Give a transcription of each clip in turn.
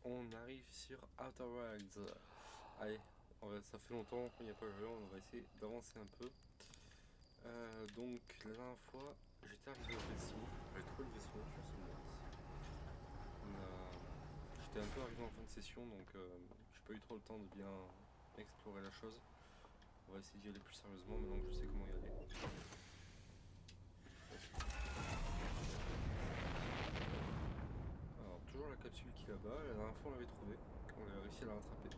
on arrive sur Outer Wilds. Allez, ça fait longtemps qu'il n'y a pas joué, on va essayer d'avancer un peu. Donc la dernière fois, j'étais arrivé au vaisseau, j'avais trouvé le vaisseau sur ce J'étais un peu arrivé en fin de session, donc j'ai pas eu trop le temps de bien explorer la chose. On va essayer d'y aller plus sérieusement maintenant que je sais comment y aller. Alors toujours la capsule qui est là-bas, la dernière fois on l'avait trouvée, on a réussi à la rattraper.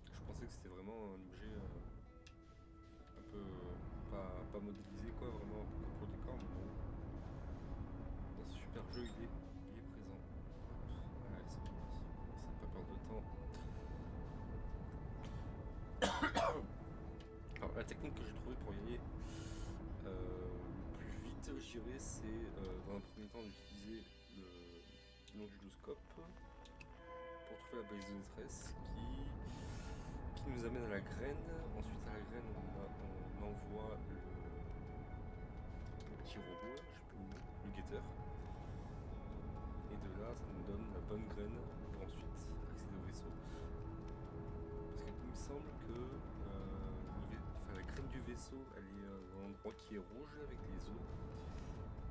Je pensais que c'était vraiment un objet un peu pas modélisé quoi, vraiment un peu comme pour le décor, mais bon. Dans ce super jeu il est présent. Allez, c'est parti, ça n'a pas perdre de temps. Alors la technique que j'ai trouvée pour y aller le plus vite je dirais c'est dans un premier temps d'utiliser l'onduloscope pour trouver la balise de détresse qui nous amène à la graine. Ensuite à la graine on envoie le petit robot, là, je sais plus le nom, le guetteur. Et de là ça nous donne la bonne graine pour ensuite accéder au vaisseau. Parce qu'il me semble que la graine du vaisseau elle est dans l'endroit qui est rouge avec les os.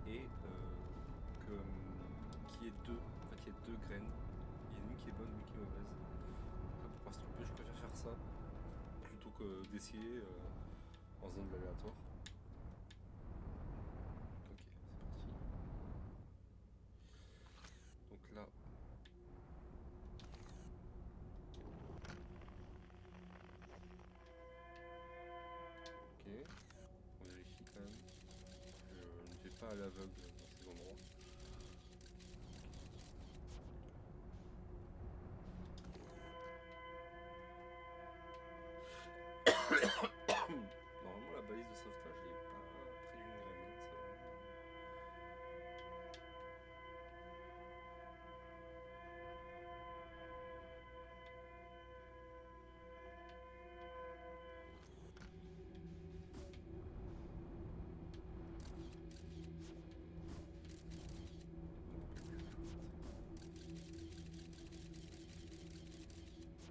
Et qu'il y ait deux graines. Il y en a une qui est bonne, une qui est mauvaise. Là, pour pas se tromper, je préfère faire ça plutôt que d'essayer en zone aléatoire. Ok, c'est parti. Donc là. Ok, on vérifie quand même. Je ne vais pas à l'aveugle dans ces endroits. Normalement, la balise de sauvetage n'est pas près d'une graine. C'est vraiment...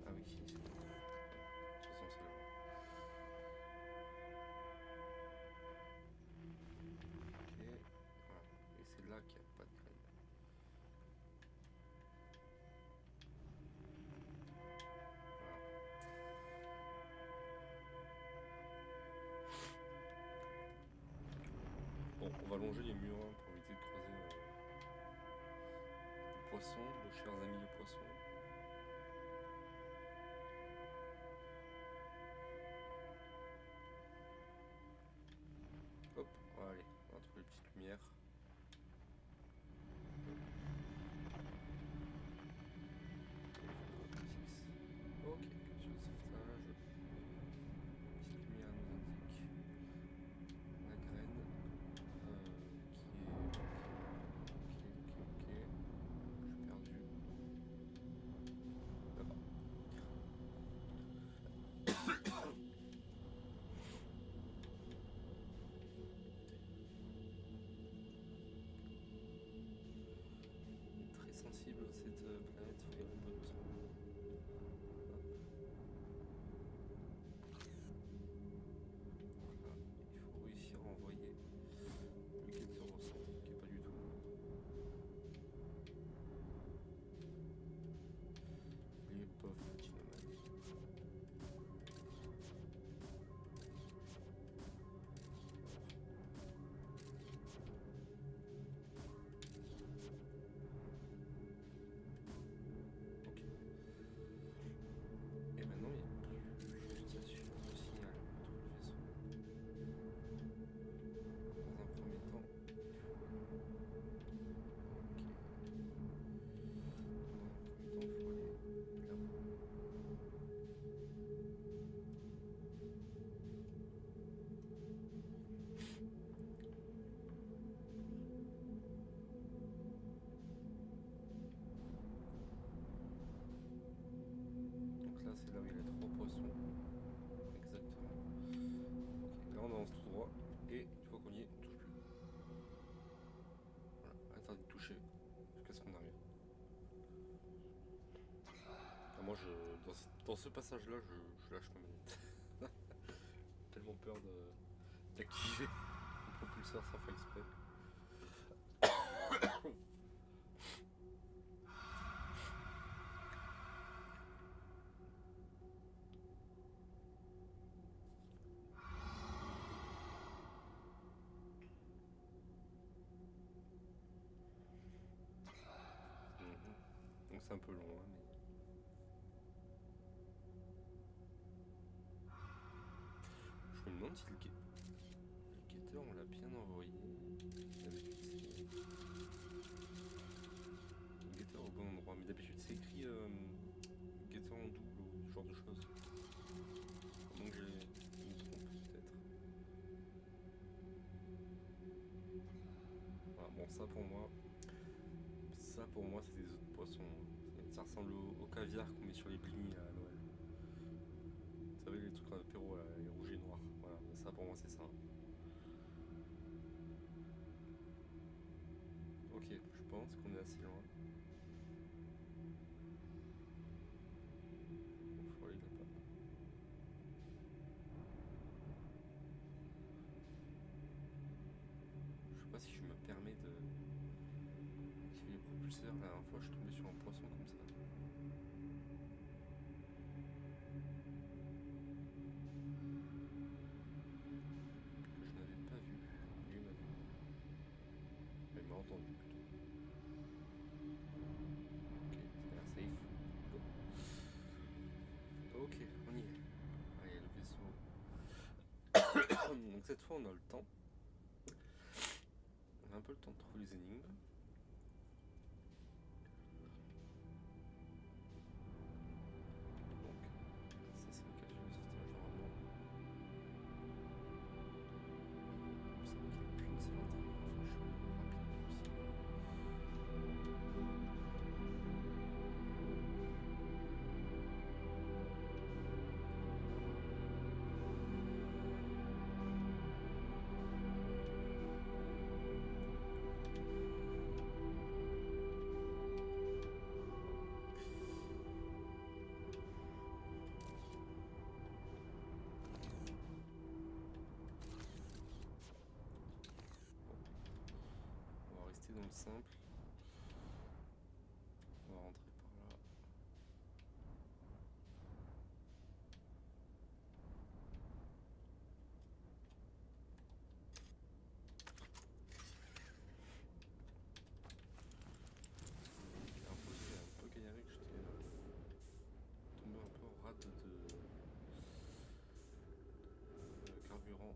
Ah oui, si, c'est bon. De toute façon, c'est là. Ok, voilà. Et c'est là qu'il n'y a pas de graine. Bon, on va longer les murs hein, pour éviter de croiser les poissons, nos chers amis les poissons. Hop, allez, on va trouver les petites lumières. Ok, capsule de sauvetage. Petite lumière nous indique la graine qui est... Ok. Je suis perdu. Là-bas. Très sensible cette planète, faut y aller un peu doucement. Voilà, il faut réussir à envoyer le guetteur au centre, qui est pas du tout. Les pauvres petits nomades. Ok, s'arrêtera de toucher jusqu'à ce qu'on arrive. Ah, moi, dans ce passage-là, je lâche ma manette. Tellement peur d'activer le propulseur sans faire exprès. Donc c'est un peu long, hein, mais... Je me demande si le guetteur, on l'a bien envoyé. Le guetteur au bon endroit, mais d'habitude c'est écrit guetteur en double ou ce genre de choses. Donc je me trompe peut-être. Voilà, bon ça pour moi c'est des œufs de poisson. Ça ressemble au caviar qu'on met sur les blinis à Noël. Vous savez les trucs en apéro, là, les rouges et noirs. Voilà, ça pour moi c'est ça. Ok, je pense qu'on est assez loin. Il faut aller là-bas. Je sais pas si je me permets de activer les propulseurs. La dernière fois je suis tombé sur un poisson comme ça. Que je n'avais pas vu. Lui m'a vu. Il m'a entendu plutôt. Ok, ça a l'air safe. Ok, on y est. Allez, le vaisseau. Donc cette fois on a le temps. On a un peu le temps de trouver les énigmes. Donc, ça c'est le calcul du système généralement. Il me semble qu'il n'y a qu'une seule entrée. Enfin, je suis rapide aussi. On va rester dans le simple. On va rentrer par là. La dernière fois j'ai un peu galéré, que j'étais tombé un peu en rade de carburant.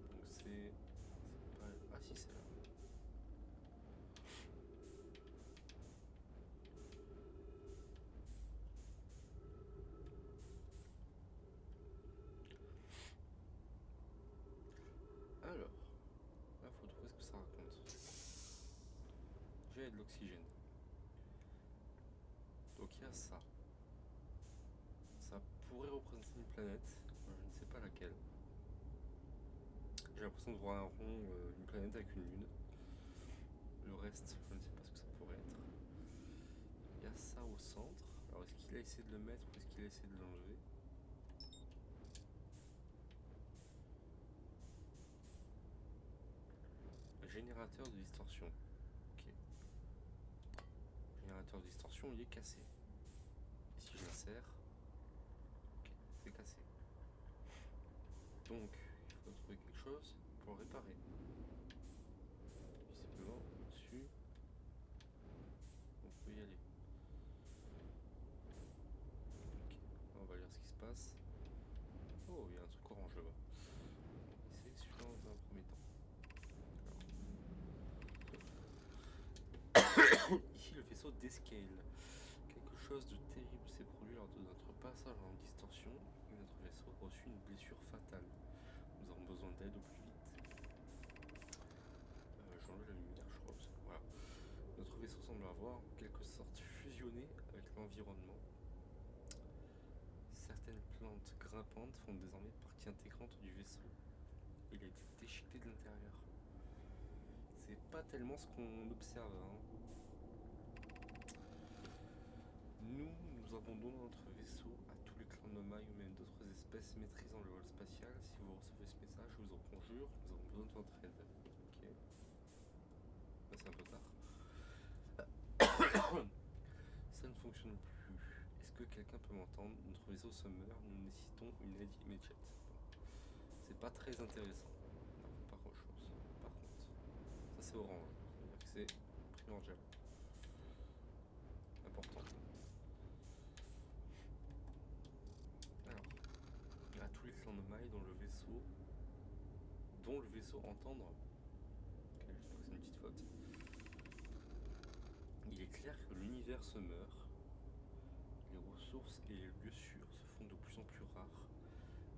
Donc c'est pas... Ah si, c'est là. Alors, là faut trouver ce que ça raconte. Déjà il y a de l'oxygène. Donc il y a ça. Ça pourrait représenter une planète, je ne sais pas laquelle. J'ai l'impression de voir un rond, une planète avec une lune. Le reste, je ne sais pas ce que ça pourrait être. Il y a ça au centre. Alors est-ce qu'il a essayé de le mettre ou est-ce qu'il a essayé de l'enlever? Générateur de distorsion. Ok. Générateur de distorsion, il est cassé. Ici je l'insère. Ok, c'est cassé. Donc, il faut trouver quelque chose pour le réparer. Visiblement, au-dessus, on peut y aller. Ok, on va lire ce qui se passe. Oh, il y a un truc orange là-bas. C'est celui-là dans un premier temps. Alors. Ici, le vaisseau d'Escale. Quelque chose de terrible s'est produit lors de notre passage en distorsion et notre vaisseau a reçu une blessure fatale. Nous avons besoin d'aide au plus vite. J'enlève la lumière, je crois. Voilà. Notre vaisseau semble avoir en quelque sorte fusionné avec l'environnement. pentes grimpantes font désormais partie intégrante du vaisseau. Il a été déchiqueté de l'intérieur. C'est pas tellement ce qu'on observe. Nous abandonnons notre vaisseau à tous les clans Nomai ou même d'autres espèces maîtrisant le vol spatial. Si vous recevez ce message, je vous en conjure, nous avons besoin de votre aide. Ok. Là, c'est un peu tard. Ça ne fonctionne plus. Est-ce que quelqu'un peut m'entendre? Notre vaisseau se meurt, nous nécessitons une aide immédiate. C'est pas très intéressant. Non, pas grand chose. Par contre, ça c'est orange. C'est-à-dire que c'est primordial. Important. Alors, à tous les clans de mailles dont le vaisseau entendre. Ok, je crois que c'est une petite faute. Il est clair que l'univers se meurt. Les ressources et les lieux sûrs se font de plus en plus rares.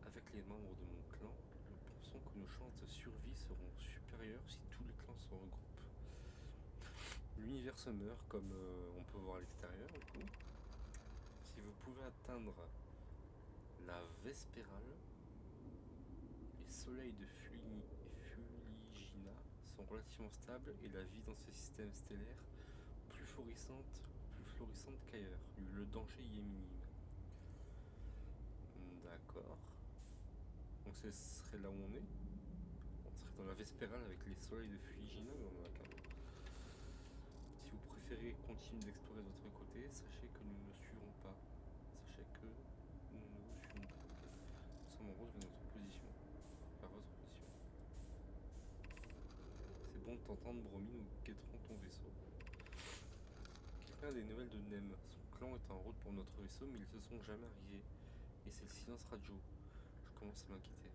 Avec les membres de mon clan, nous pensons que nos chances de survie seront supérieures si tous les clans se regroupent. L'univers se meurt comme on peut voir à l'extérieur du coup. Si vous pouvez atteindre la Vespérale, les soleils de Fuligina sont relativement stables et la vie dans ce système stellaire plus florissante qu'ailleurs. Le danger y est minime. D'accord. Donc ce serait là où on est. On serait dans la Vespérale avec les soleils de Fuligina, mais on en a qu'un. Si vous préférez continuer d'explorer de votre côté, sachez que nous ne suivrons pas. Sachez que nous ne vous suivrons pas. Nous sommes en route vers notre position. Vers votre position. C'est bon de t'entendre, Bromi, nous guetterons ton vaisseau. Quelqu'un a des nouvelles de Nem. Son clan est en route pour notre vaisseau, mais ils se sont jamais arrivés. Et c'est le silence radio. Je commence à m'inquiéter.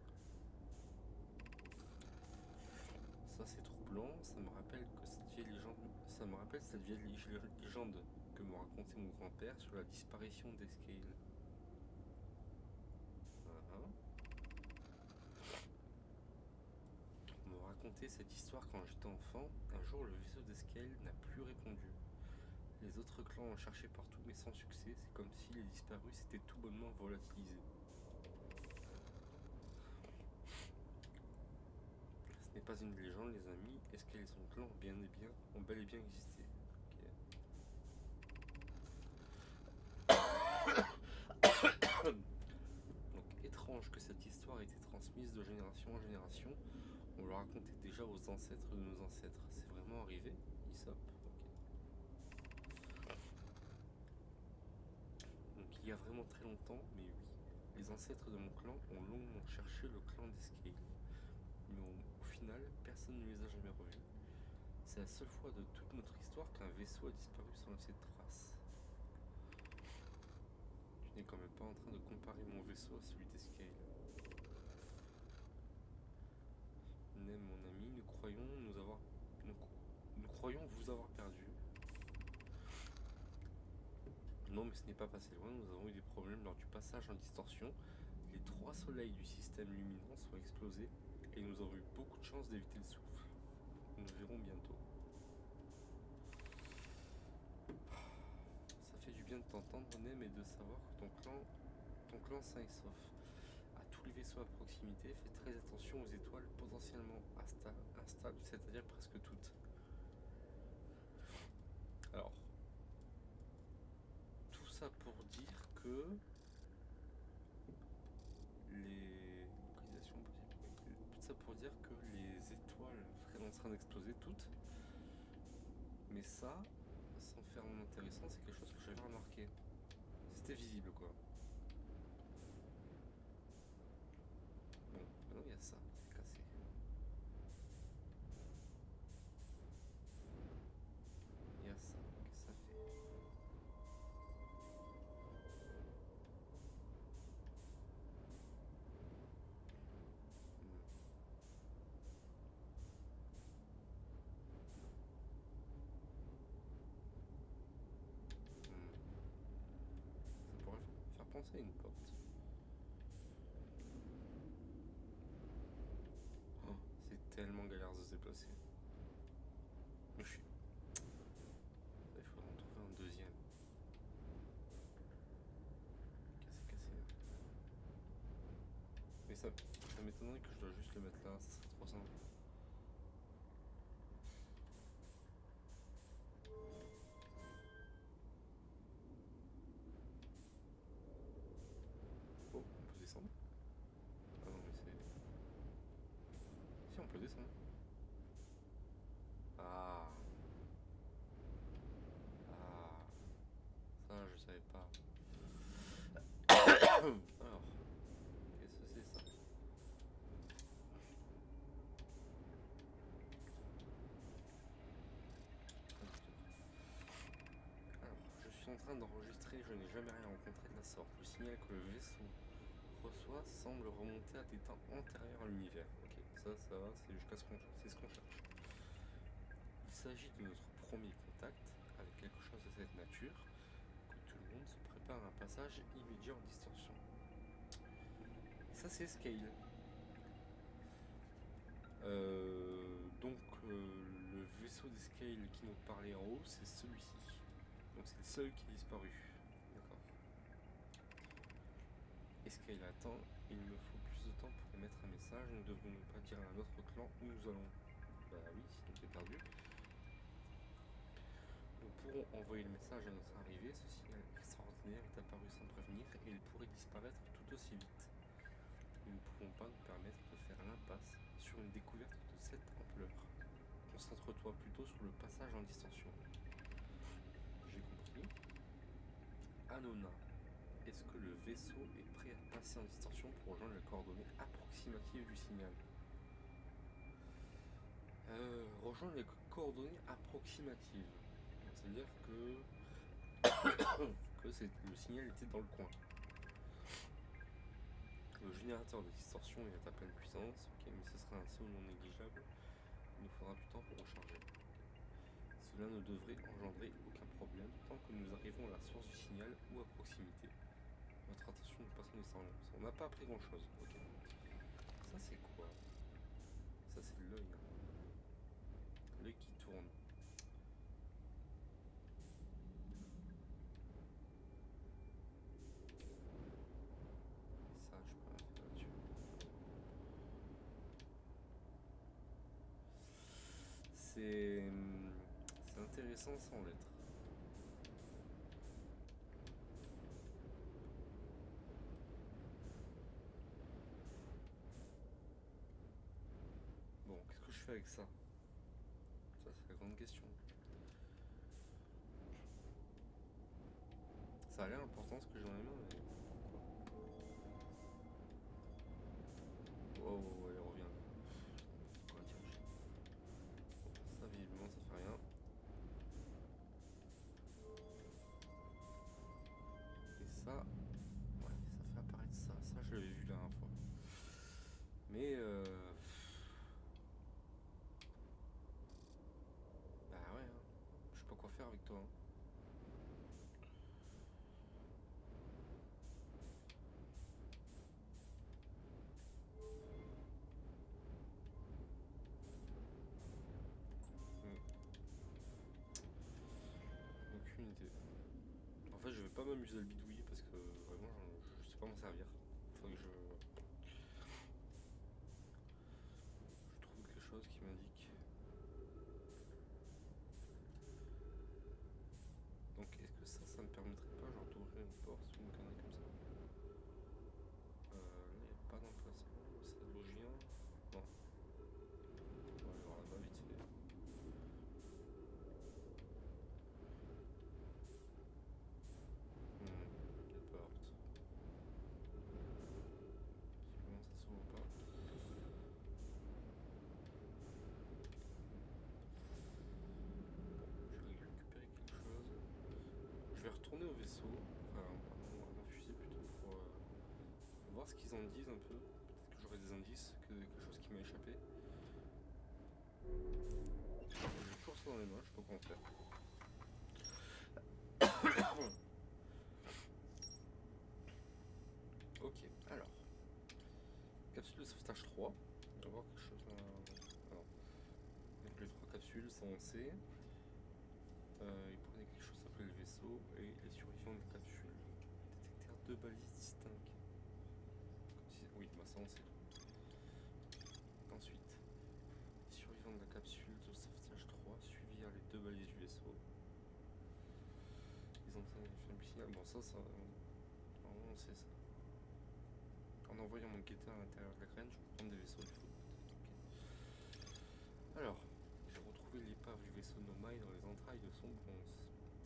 Ça c'est troublant, ça me rappelle cette vieille légende que me racontait mon grand-père sur la disparition d'Escale. On me racontait cette histoire quand j'étais enfant. Un jour, le vaisseau d'Escale n'a plus répondu. Les autres clans ont cherché partout, mais sans succès. C'est comme si les disparus s'étaient tout bonnement volatilisés. Ce n'est pas une légende, les amis. Escale et son clan ont bel et bien existé. Donc étrange que cette histoire ait été transmise de génération en génération. On le racontait déjà aux ancêtres de nos ancêtres. C'est vraiment arrivé, Isop. Okay. Donc il y a vraiment très longtemps, mais oui. Les ancêtres de mon clan ont longuement cherché le clan d'Escale. Mais au final, personne ne les a jamais revus. C'est la seule fois de toute notre histoire qu'un vaisseau a disparu sans laisser de traces. Tu n'es quand même pas en train de comparer mon vaisseau à celui d'Escale. Nem, mon ami, nous croyons vous avoir perdu. Non, mais ce n'est pas passé loin, nous avons eu des problèmes lors du passage en distorsion. Les 3 soleils du système luminant sont explosés et nous avons eu beaucoup de chance d'éviter le souffle. Nous verrons bientôt. Ça fait du bien de t'entendre, Nem, et de savoir que ton clan sain et sauf. À tous les vaisseaux à proximité, fais très attention aux étoiles potentiellement instables, c'est-à-dire presque toutes. Alors, tout ça pour dire que les étoiles seraient en train d'exploser toutes. Mais ça, sans faire mon intéressant, c'est quelque chose que j'avais remarqué. C'était visible quoi. Bon, maintenant il y a ça, c'est cassé. Il y a ça, qu'est-ce que ça fait? Ça pourrait faire penser à une porte. Oh, c'est tellement galère de se déplacer. Mais je suis... Il faudrait en trouver un deuxième. Cassé, cassé. Mais ça m'étonnerait que je dois juste le mettre là, ça serait trop simple. Oh, on peut descendre? Ah non, mais c'est... Si, on peut descendre. Ah. Ah. Ça, je savais pas. Alors, qu'est-ce que c'est ça? Alors, je suis en train d'enregistrer, je n'ai jamais rien rencontré de la sorte. Le signal que le vaisseau reçoit semble remonter à des temps antérieurs à l'univers. Ok, ça va, c'est jusqu'à c'est ce qu'on cherche. Il s'agit de notre premier contact avec quelque chose de cette nature, que tout le monde se prépare à un passage immédiat en distorsion. Ça, c'est Scale. Le vaisseau des Scale qui nous parlait en haut, c'est celui-ci. Donc c'est le seul qui est disparu. D'accord. Scale attend, il me faut plus de temps pour émettre un message. Nous devons pas dire à notre clan où nous allons. Bah oui, sinon t'es perdu. Nous pourrons envoyer le message à notre arrivée. Ce signal extraordinaire est apparu sans prévenir et il pourrait disparaître tout aussi vite. Nous ne pouvons pas nous permettre de faire l'impasse sur une découverte de cette ampleur. Concentre-toi plutôt sur le passage en distorsion. J'ai compris. Anona, est-ce que le vaisseau est prêt à passer en distorsion pour rejoindre les coordonnées approximatives du signal? Rejoindre les coordonnées approximatives. C'est-à-dire que, que le signal était dans le coin. Le générateur de distorsion est à pleine puissance, ok, mais ce sera un saut non négligeable. Il nous faudra du temps pour recharger. Cela ne devrait engendrer aucun problème tant que nous arrivons à la source du signal ou à proximité. Votre attention ne passe nécessairement. On n'a pas appris grand chose, ok. Ça c'est quoi? Ça c'est l'œil. L'œil qui tourne. Ça, je peux rien faire là-dessus. C'est intéressant sans l'être. Bon, qu'est-ce que je fais avec ça? Ça, c'est la grande question. Ça a l'air important ce que j'ai dans les mains, mais pourquoi? Oh, elle revient. Pourquoi tiens, ça, visiblement, ça fait rien. Et ça, ouais, ça fait apparaître ça. Ça, je l'avais vu la dernière fois. Mais bah ouais, hein. Je sais pas quoi faire avec toi. Hein. Aucune idée. En fait, je vais pas m'amuser à le bidouiller parce que vraiment, je sais pas m'en servir. Faudrait que je trouve quelque chose qui m'indique. Donc, est-ce que ça me permettrait pas genre d'ouvrir une porte ou une connerie comme ça? Là, il n'y a pas d'emplacement. C'est logien. Non. On va aller voir là-bas vite fait. Une porte. Visiblement, ça s'ouvre pas. Je vais récupérer quelque chose. Je vais retourner au vaisseau. Enfin, à ma fusée plutôt pour voir ce qu'ils en disent un peu. Peut-être que j'aurai des indices, quelque chose qui m'a échappé. J'ai toujours ça dans les mains, je sais pas quoi en faire. Ok, alors. Capsule de sauvetage 3. On va voir quelque chose là. Alors. Donc les 3 capsules sont lancées. Il prenait quelque chose s'appelait le vaisseau et les survivants de capsules. Détectèrent 2 balises distinctes. Oui, bah ça on sait. Ensuite, survivant de la capsule de sauvetage 3, suivirent les 2 balises du vaisseau. Ils ont fait un signal. Bon, ça, normalement on sait ça. En envoyant mon guetteur à l'intérieur de la graine, je peux prendre des vaisseaux du foot. Okay. Alors, j'ai retrouvé l'épave du vaisseau Nomai dans les entrailles de son bronze.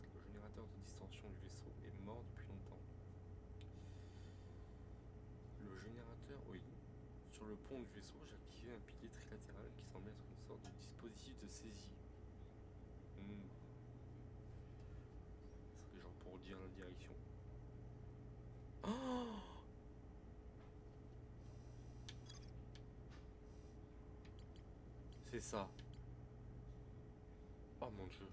Le générateur de distorsion du vaisseau est mort depuis longtemps. Le générateur, oui. Sur le pont du vaisseau, j'ai activé un pilier trilatéral qui semble être une sorte de dispositif de saisie. Ce serait genre pour dire la direction. Oh, c'est ça. Oh mon dieu.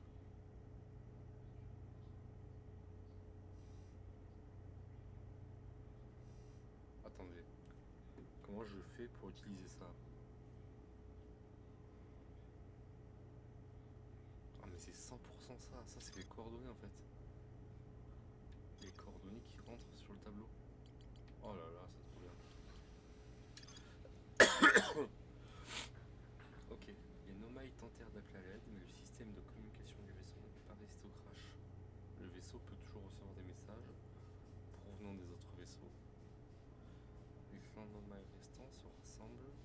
Attendez. Comment je fais pour utiliser ça? Ah mais c'est 100% ça. Ça c'est les coordonnées en fait. Les coordonnées qui rentrent sur le tableau. Oh là là, c'est trop bien. Ok, les Nomai tentèrent d'appeler à l'aide, mais le système de communication du vaisseau n'est pas résisté au crash. Le vaisseau peut toujours recevoir des messages provenant des autres vaisseaux. Les clans Nomai restants se rassemblent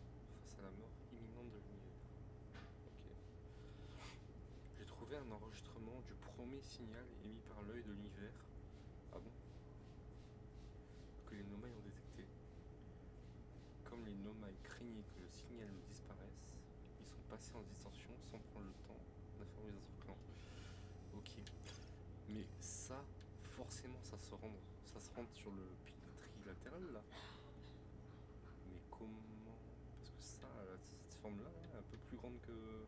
face à la mort imminente de l'univers. Ok. J'ai trouvé un enregistrement du premier signal émis par l'œil de l'univers. Ah bon? Que les Nomai ont détecté. Comme les Nomai craignaient que le signal disparaisse, ils sont passés en distorsion sans prendre le temps d'informer les autres clans. Ok. Mais ça, forcément, ça se rentre sur le pilier trilatéral là. Mais comment? Parce que ça, cette forme-là, est un peu plus grande que.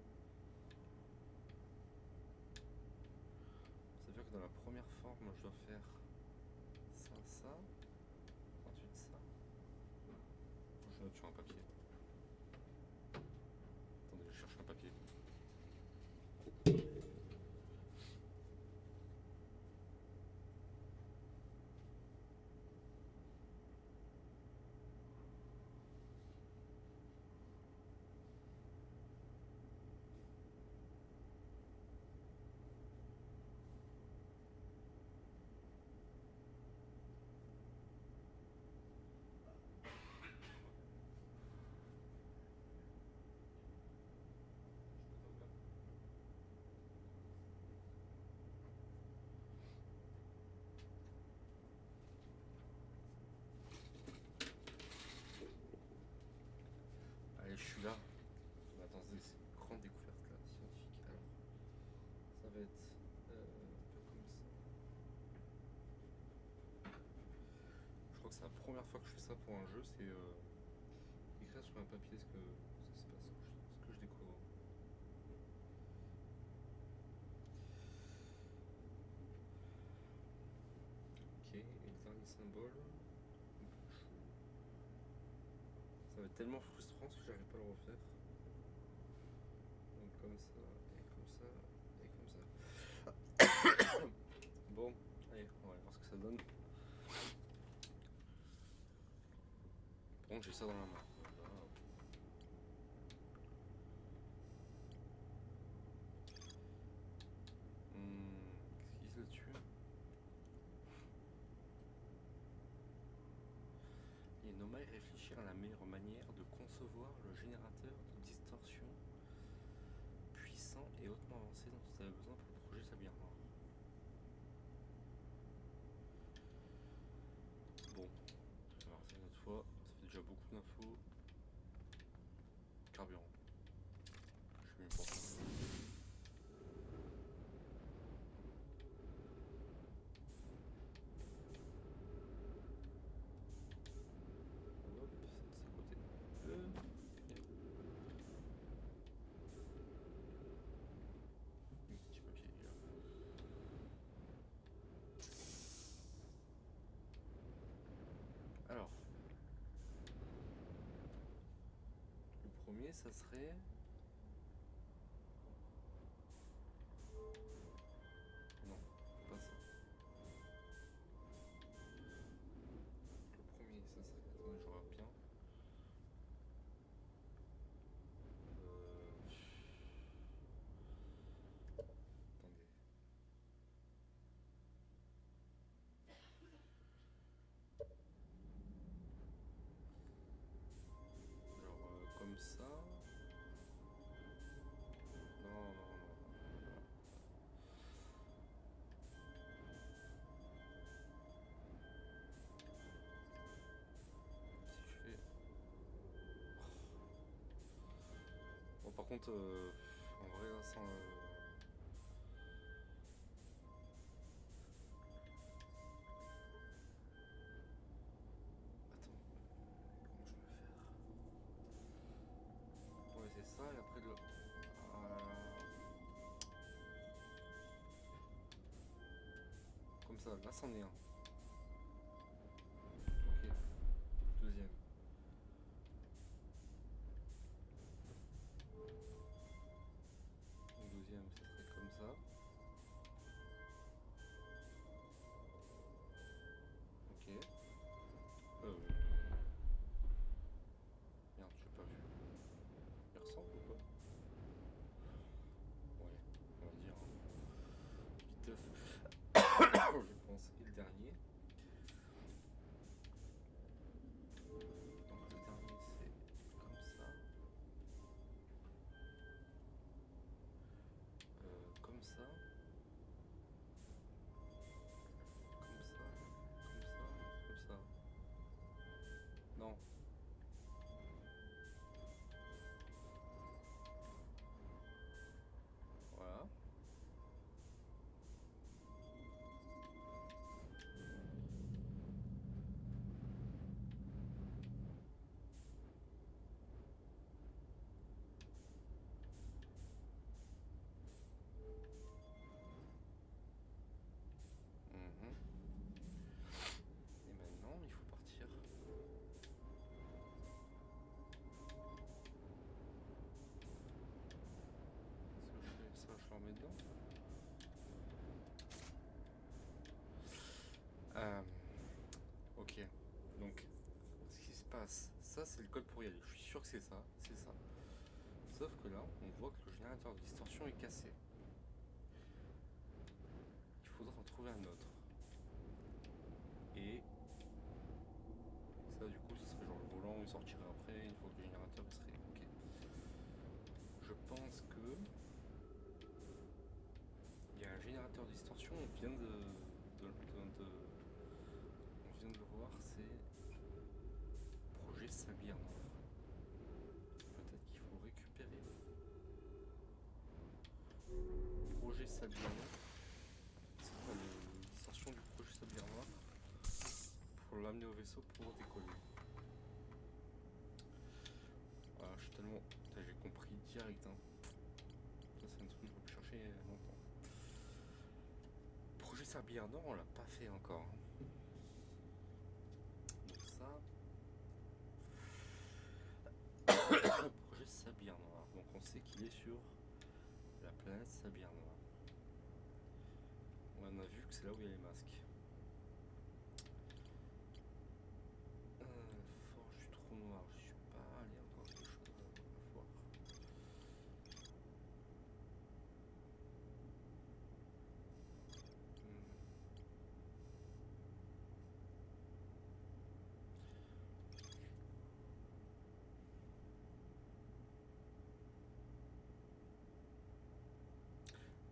Ça veut dire que dans la première forme, je dois faire ça, ensuite ça. Je note sur un papier. Attendez, je cherche un papier. Allez, je suis là. Mais attendez, c'est une grande découverte là, scientifique. Alors, ça va être un peu comme ça. Je crois que c'est la première fois que je fais ça pour un jeu, c'est écrire sur un papier ce que ça se passe, ce que je découvre. Ok, et le dernier symbole. Ça va être tellement frustrant que j'arrive pas à le refaire. Donc comme ça, et comme ça, et comme ça. Bon, allez, on va voir ce que ça donne. Bon, j'ai ça dans la main. Qu'est-ce qu'ils se tuent? Les Nomai réfléchirent à la meilleure manière de concevoir le générateur de distorsion puissant et hautement avancé dont ils avaient besoin pour le projet Sablier Noir. Bon, alors c'est une autre fois, ça fait déjà beaucoup d'infos. Carburant. Je sais même pas. Hop, c'est à côté. Petit papier là. Alors, le premier, ça serait. Non, pas ça. Le premier, ça serait. Attendez, je regarde bien. par contre, en vrai, là, sans. Attends, comment je vais faire? Ouais, c'est ça, et après le. Comme ça, là, c'en est un. Ok, deuxième. Le deuxième, ce serait comme ça. Ok. Merde, j'ai pas vu. Il ressemble ou pas? Ouais, on va dire. Viteuf, je pense. Et le dernier. Donc le dernier, c'est comme ça. Comme ça. Comme ça. Comme ça. Non. Voilà. Mhm. Et maintenant, il faut partir. Ça, je le remets dedans. Ok. Donc, ce qui se passe, ça c'est le code pour y aller. Je suis sûr que c'est ça. C'est ça. Sauf que là, on voit que le générateur de distorsion est cassé. Il faudra en trouver un autre. Et ça, du coup, ce serait genre le volant, il sortirait après, une fois que le générateur serait ok. Je pense que il y a un générateur de distorsion, on vient de le voir, c'est projet Sablier Noir. Peut-être qu'il faut récupérer projet Sablier Noir. C'est quoi la distorsion du projet Sablier Noir pour l'amener au vaisseau pour décoller. Voilà, je suis tellement. Putain, j'ai compris direct. Hein. Ça, c'est un truc que je vais chercher longtemps. Projet Sablier Noir, on l'a pas fait encore. Donc ça. Projet Sablier Noir. Donc on sait qu'il est sur la planète Sablier Noir. On a vu que c'est là où il y a les masques. Forge du trou noir, je suis pas allé encore quelque chose à voir.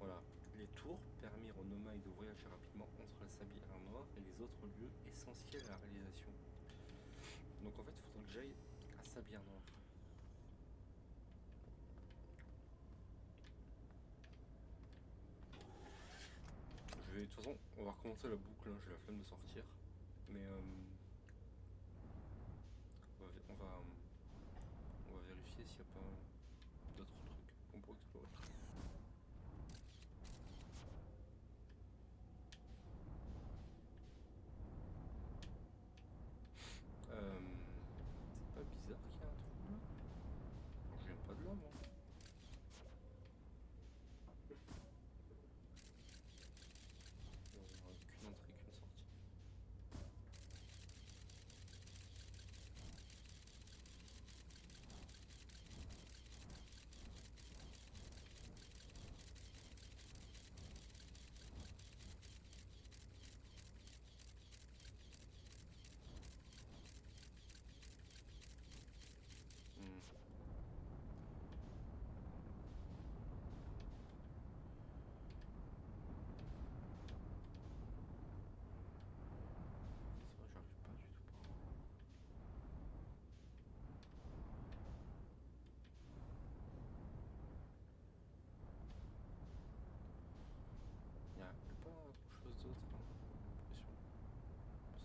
Voilà, les tours permirent aux nomades de voyager rapidement entre la Sablière Noire et les autres lieux essentiels à la réalisation. Donc en fait, il faudrait que j'aille à Sablière Noire. De toute façon, on va recommencer la boucle, hein, j'ai la flemme de sortir. Mais on va vérifier s'il n'y a pas d'autres trucs qu'on pourrait explorer. C'est pas bizarre qu'il y a un trou là? Je viens pas de là, moi. Il n'y aura qu'une entrée, qu'une sortie.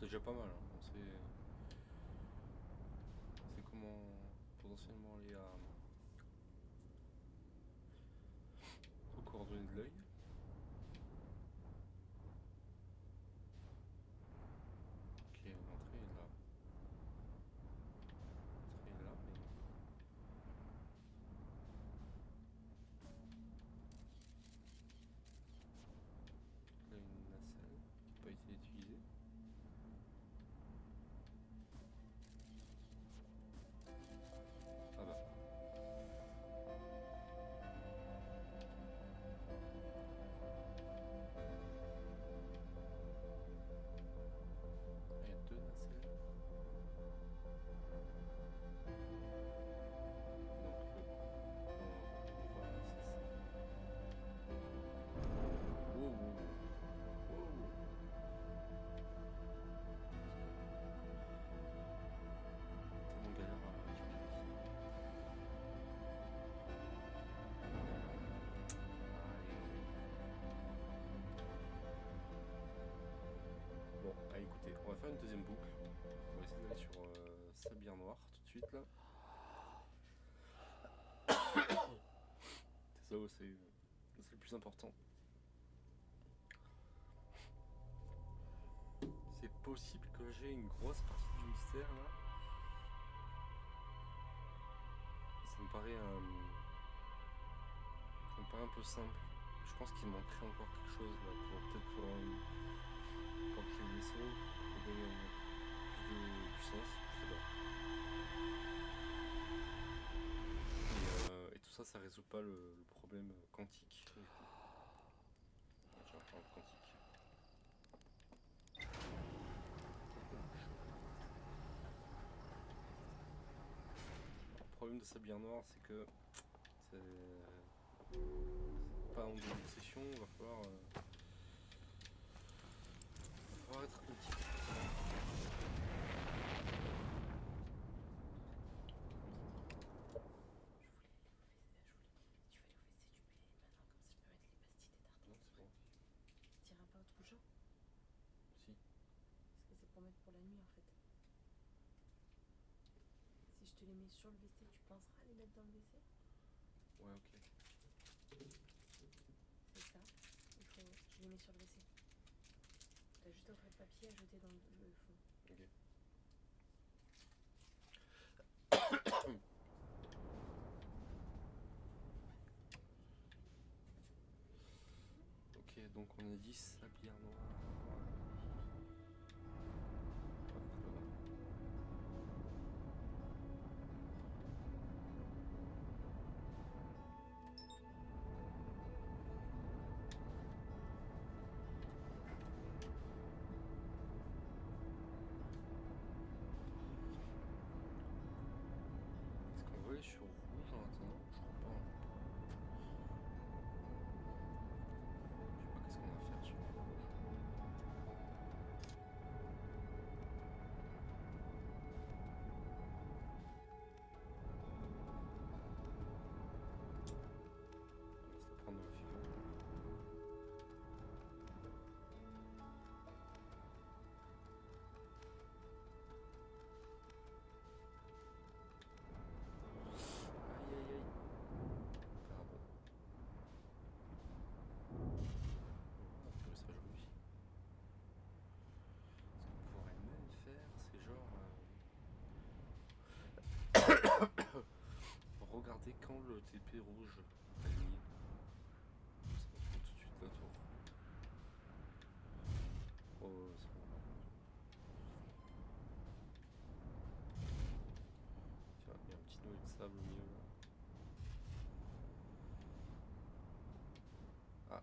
déjà pas mal, hein. C'est comment potentiellement aller aux coordonnées de l'œil. Ok, l'entrée est là. L'entrée est là, mais... Là, une nacelle qui n'a pas été utilisée. Ah bah. Il y a deux nacelles. Donc voilà, c'est ça. Wow, wow, wow. Tellement galère à utiliser. Bon, allez, écoutez, on va faire une deuxième boucle. On va essayer d'aller sur Sablière Noire tout de suite là. C'est ça où c'est le plus important. C'est possible que j'ai une grosse partie du mystère là. Ça me paraît un peu simple. Je pense qu'il manquerait encore quelque chose là pour peut-être pour créer le vaisseau, pour donner plus de puissance, je sais pas. Et tout ça, ça résout pas le problème quantique. Du coup. Tiens, on parle de quantique. Le problème de Sablière Noire, c'est que c'est pas en début de session, il va falloir être attentif. Pour la nuit en fait. Si je te les mets sur le WC, tu penseras à les mettre dans le WC? Ouais, ok. C'est ça. Je les mets sur le WC. T'as juste un trait de papier à jeter dans le fond. Ok. Ok, donc on a dit Sablière Noire. Est-ce qu'on va aller sur rouge en attendant? Je crois pas. Je sais pas qu'est-ce qu'on va faire sur rouge. On va se la prendre dans la figure. Aïe aïe aïe. Pardon. On peut ça joue aussi. Ce qu'on pourrait même faire, c'est genre regarder quand le TP rouge a lié. Ça va prendre tout de suite la tour. Oh, c'est bon. Tiens, il y a un petit noyau de sable au milieu là. Ah,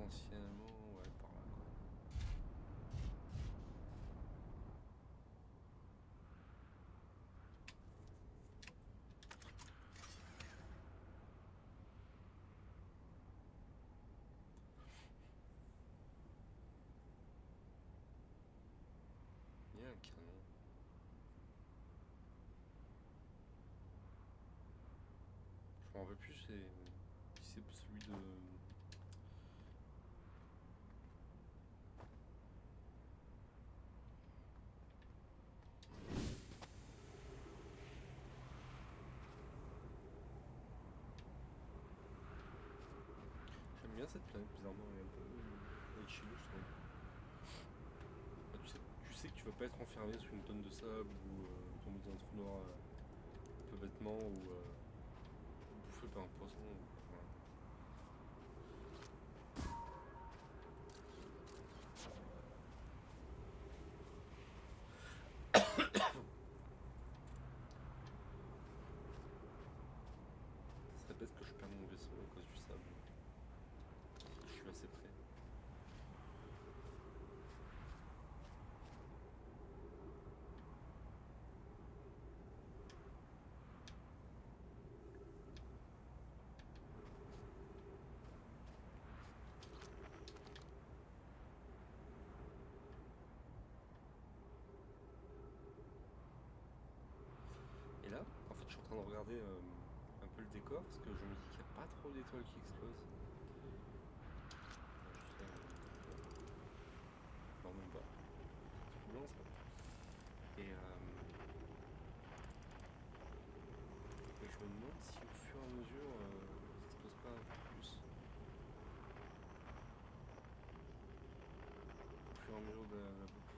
potentiellement, ouais, par là quoi. Il y a un canon. Je m'en rappelle plus, si c'est celui de. J'aime bien cette planète, bizarrement, elle est un peu chillée, je trouve. Enfin, tu sais que tu vas pas être enfermé sous une tonne de sable ou tomber dans un trou noir un peu bêtement ou bouffé par un poisson. Voilà. Ça serait bête que je perde mon vaisseau à cause du sable. Je suis assez près. Et là, en fait, je suis en train de regarder un peu le décor parce que je me dis qu'il n'y a pas trop d'étoiles qui explosent. Non, même pas. C'est plus blanc ça. Et, et je me demande si au fur et à mesure ça explose pas un peu plus. Au fur et à mesure de la boucle.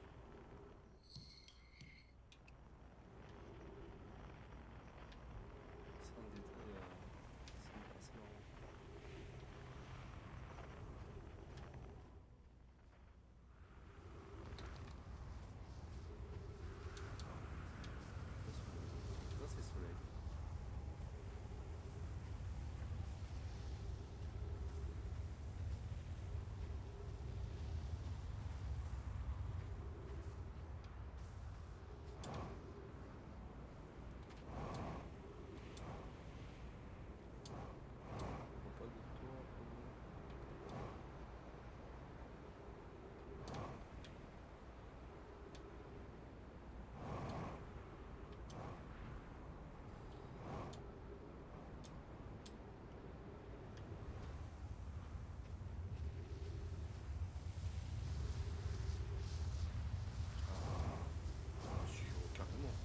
C'est un détail assez marrant. Ça c'est soleil. On voit pas de tour pour le moment. Si, carrément.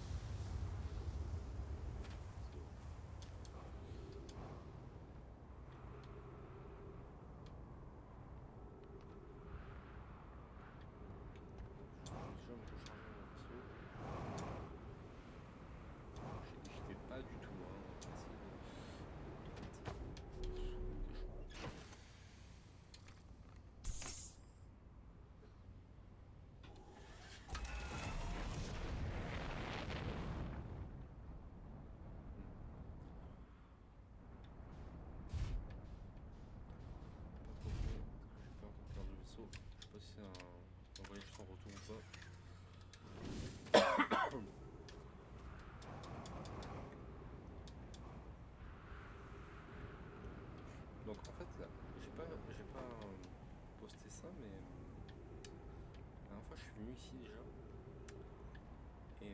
Déjà on peut charger mon vaisseau. J'étais pas du tout loin. On va essayer de des choses. Pas trop près, parce que j'ai peur de perdre le vaisseau. Je sais pas si c'est un voyage sans retour ou pas. Donc en fait là, j'ai pas posté ça, mais la dernière fois je suis venu ici déjà et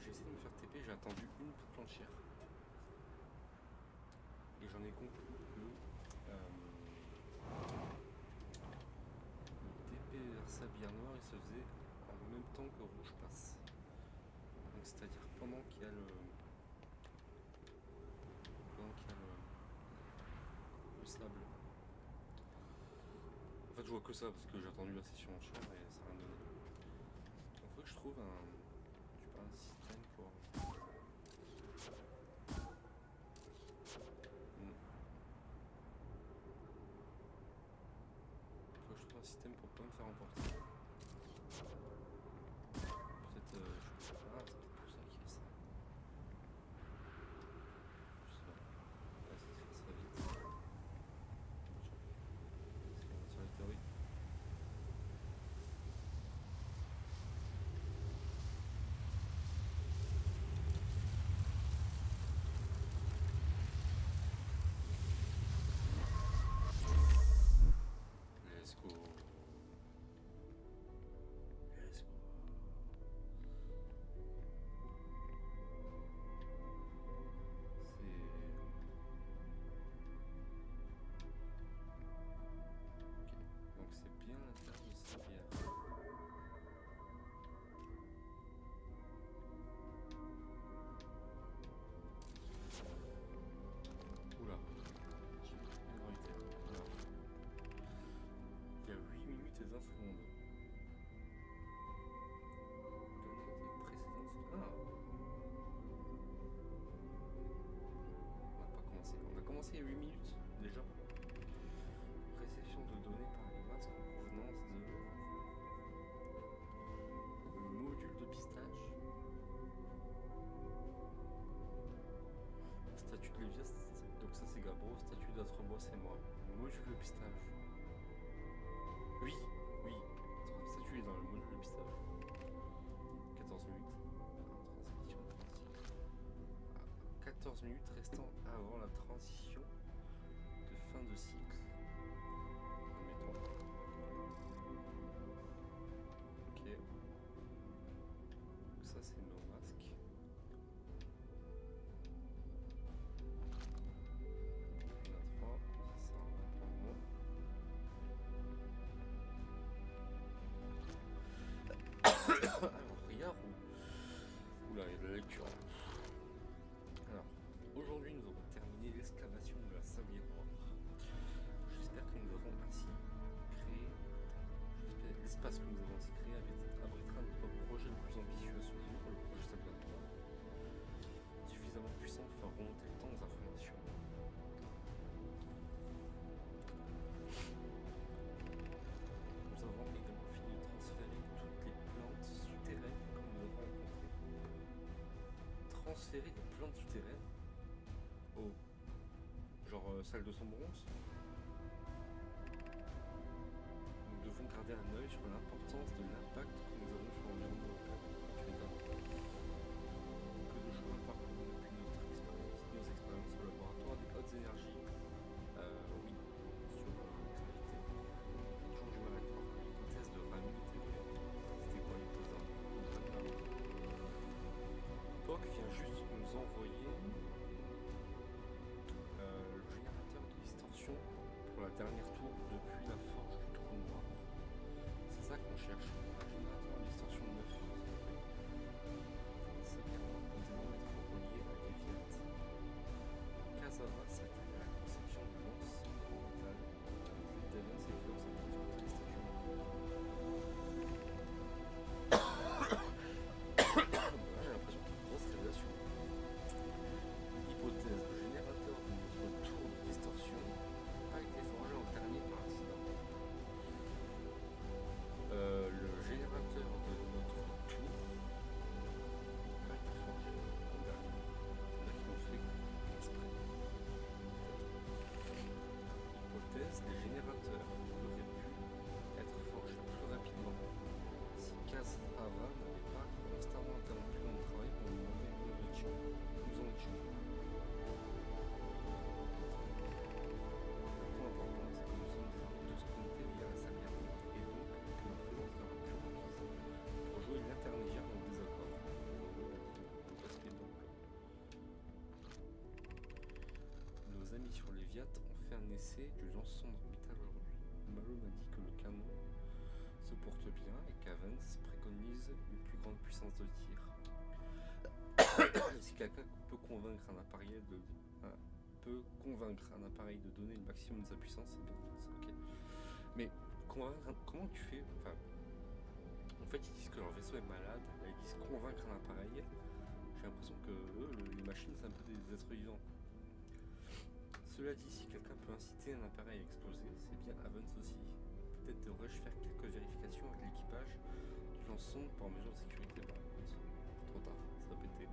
j'ai essayé de me faire TP, j'ai attendu une planchère et j'en ai conclu que le TP vers Sabir Noir il se faisait en même temps que Rouge passe. Donc c'est-à-dire pendant qu'il y a le sable. En fait je vois que ça parce que j'ai attendu la session entière et ça n'a rien donné. Donc faut que je trouve un système pour. Faut que je trouve un système pour pas me faire emporter. Peut-être je sais pas, c'est peut-être pour ça qu'il y a ça. Je sais pas. On va essayer de faire ça vite. moins 1 seconde. On a commencé il y a 8 minutes déjà. Réception de données par les masques en provenance de module de pistage. Statut de Lévias, donc ça c'est Gabro. Statut d'Astrobos c'est moi. Module de pistage. Oui, oui. Le statut est dans le module de pistage. 14 minutes. Transmission. 14 minutes restant avant la transition de fin de cycle. Mettons. Ok. Ça c'est nos masques. On a 3. Ça en a pour moi. Alors, regarde où là, il y a de la lecture. Alors, aujourd'hui, nous avons terminé l'excavation de la sablière noire. J'espère que nous avons ainsi créé. L'espace que nous avons ainsi créé abritera notre projet le plus ambitieux à ce jour, le projet sablière noire. Suffisamment puissant pour faire remonter le temps aux informations. Nous avons également fini de transférer toutes les plantes souterraines que nous avons rencontrées. Transférer des plantes souterraines au genre salle de son bronze. Nous devons garder un œil sur l'importance de l'impact que nous avons sur l'environnement local. Tu m'étonnes. Que de chemin parcouru depuis nos expériences au laboratoire des hautes énergies. Oui, sur la gravité. J'ai toujours du mal à croire que l'hypothèse de Rami était vraie. C'était quoi l'hypothèse de Rami? POC vient juste nous envoyer le générateur de distorsion pour la dernière tour depuis la forge du trou noir. C'est ça qu'on cherche. Un générateur de distorsion neuf. Ça permet aisément d'être relié à des viates. Cassava s'attaque à la conception de lances orbimentales. Devant ses forces à construire les stations. J'ai l'impression d'une grosse révélation. Hypothèse, le générateur de notre tour de distorsion n'a pas été forgé en dernier par accident. Le générateur de notre tour n'a pas été forgé en dernier. C'est-à-dire qu'ils l'ont fait exprès. Hypothèse, les générateurs auraient pu être forgés plus rapidement si Cassava n'avait pas constamment interrompu mon travail pour me demander où nous en étions. Le point important, c'est que nous sommes tous connectés via la sablière noire et donc que ma présence sera plus requise pour jouer l'intermédiaire dans le désaccord. Nos amis sur les Viat ont fait un essai du lance-sonde orbital aujourd'hui. Malo m'a dit que le canon se porte bien et qu'Avens préconise une plus grande puissance de tir. Si quelqu'un peut convaincre un appareil de donner le maximum de sa puissance, c'est bien, c'est ok. Mais comment tu fais, enfin, en fait ils disent que leur vaisseau est malade, et ils disent convaincre un appareil. J'ai l'impression que les machines c'est un peu des êtres vivants. Cela dit, si quelqu'un peut inciter un appareil à exploser, c'est bien Avens aussi. Peut-être devrais-je faire quelques vérifications avec l'équipage du lance-sonde pour mesure de sécurité. Bah écoute, trop tard, ça a pété.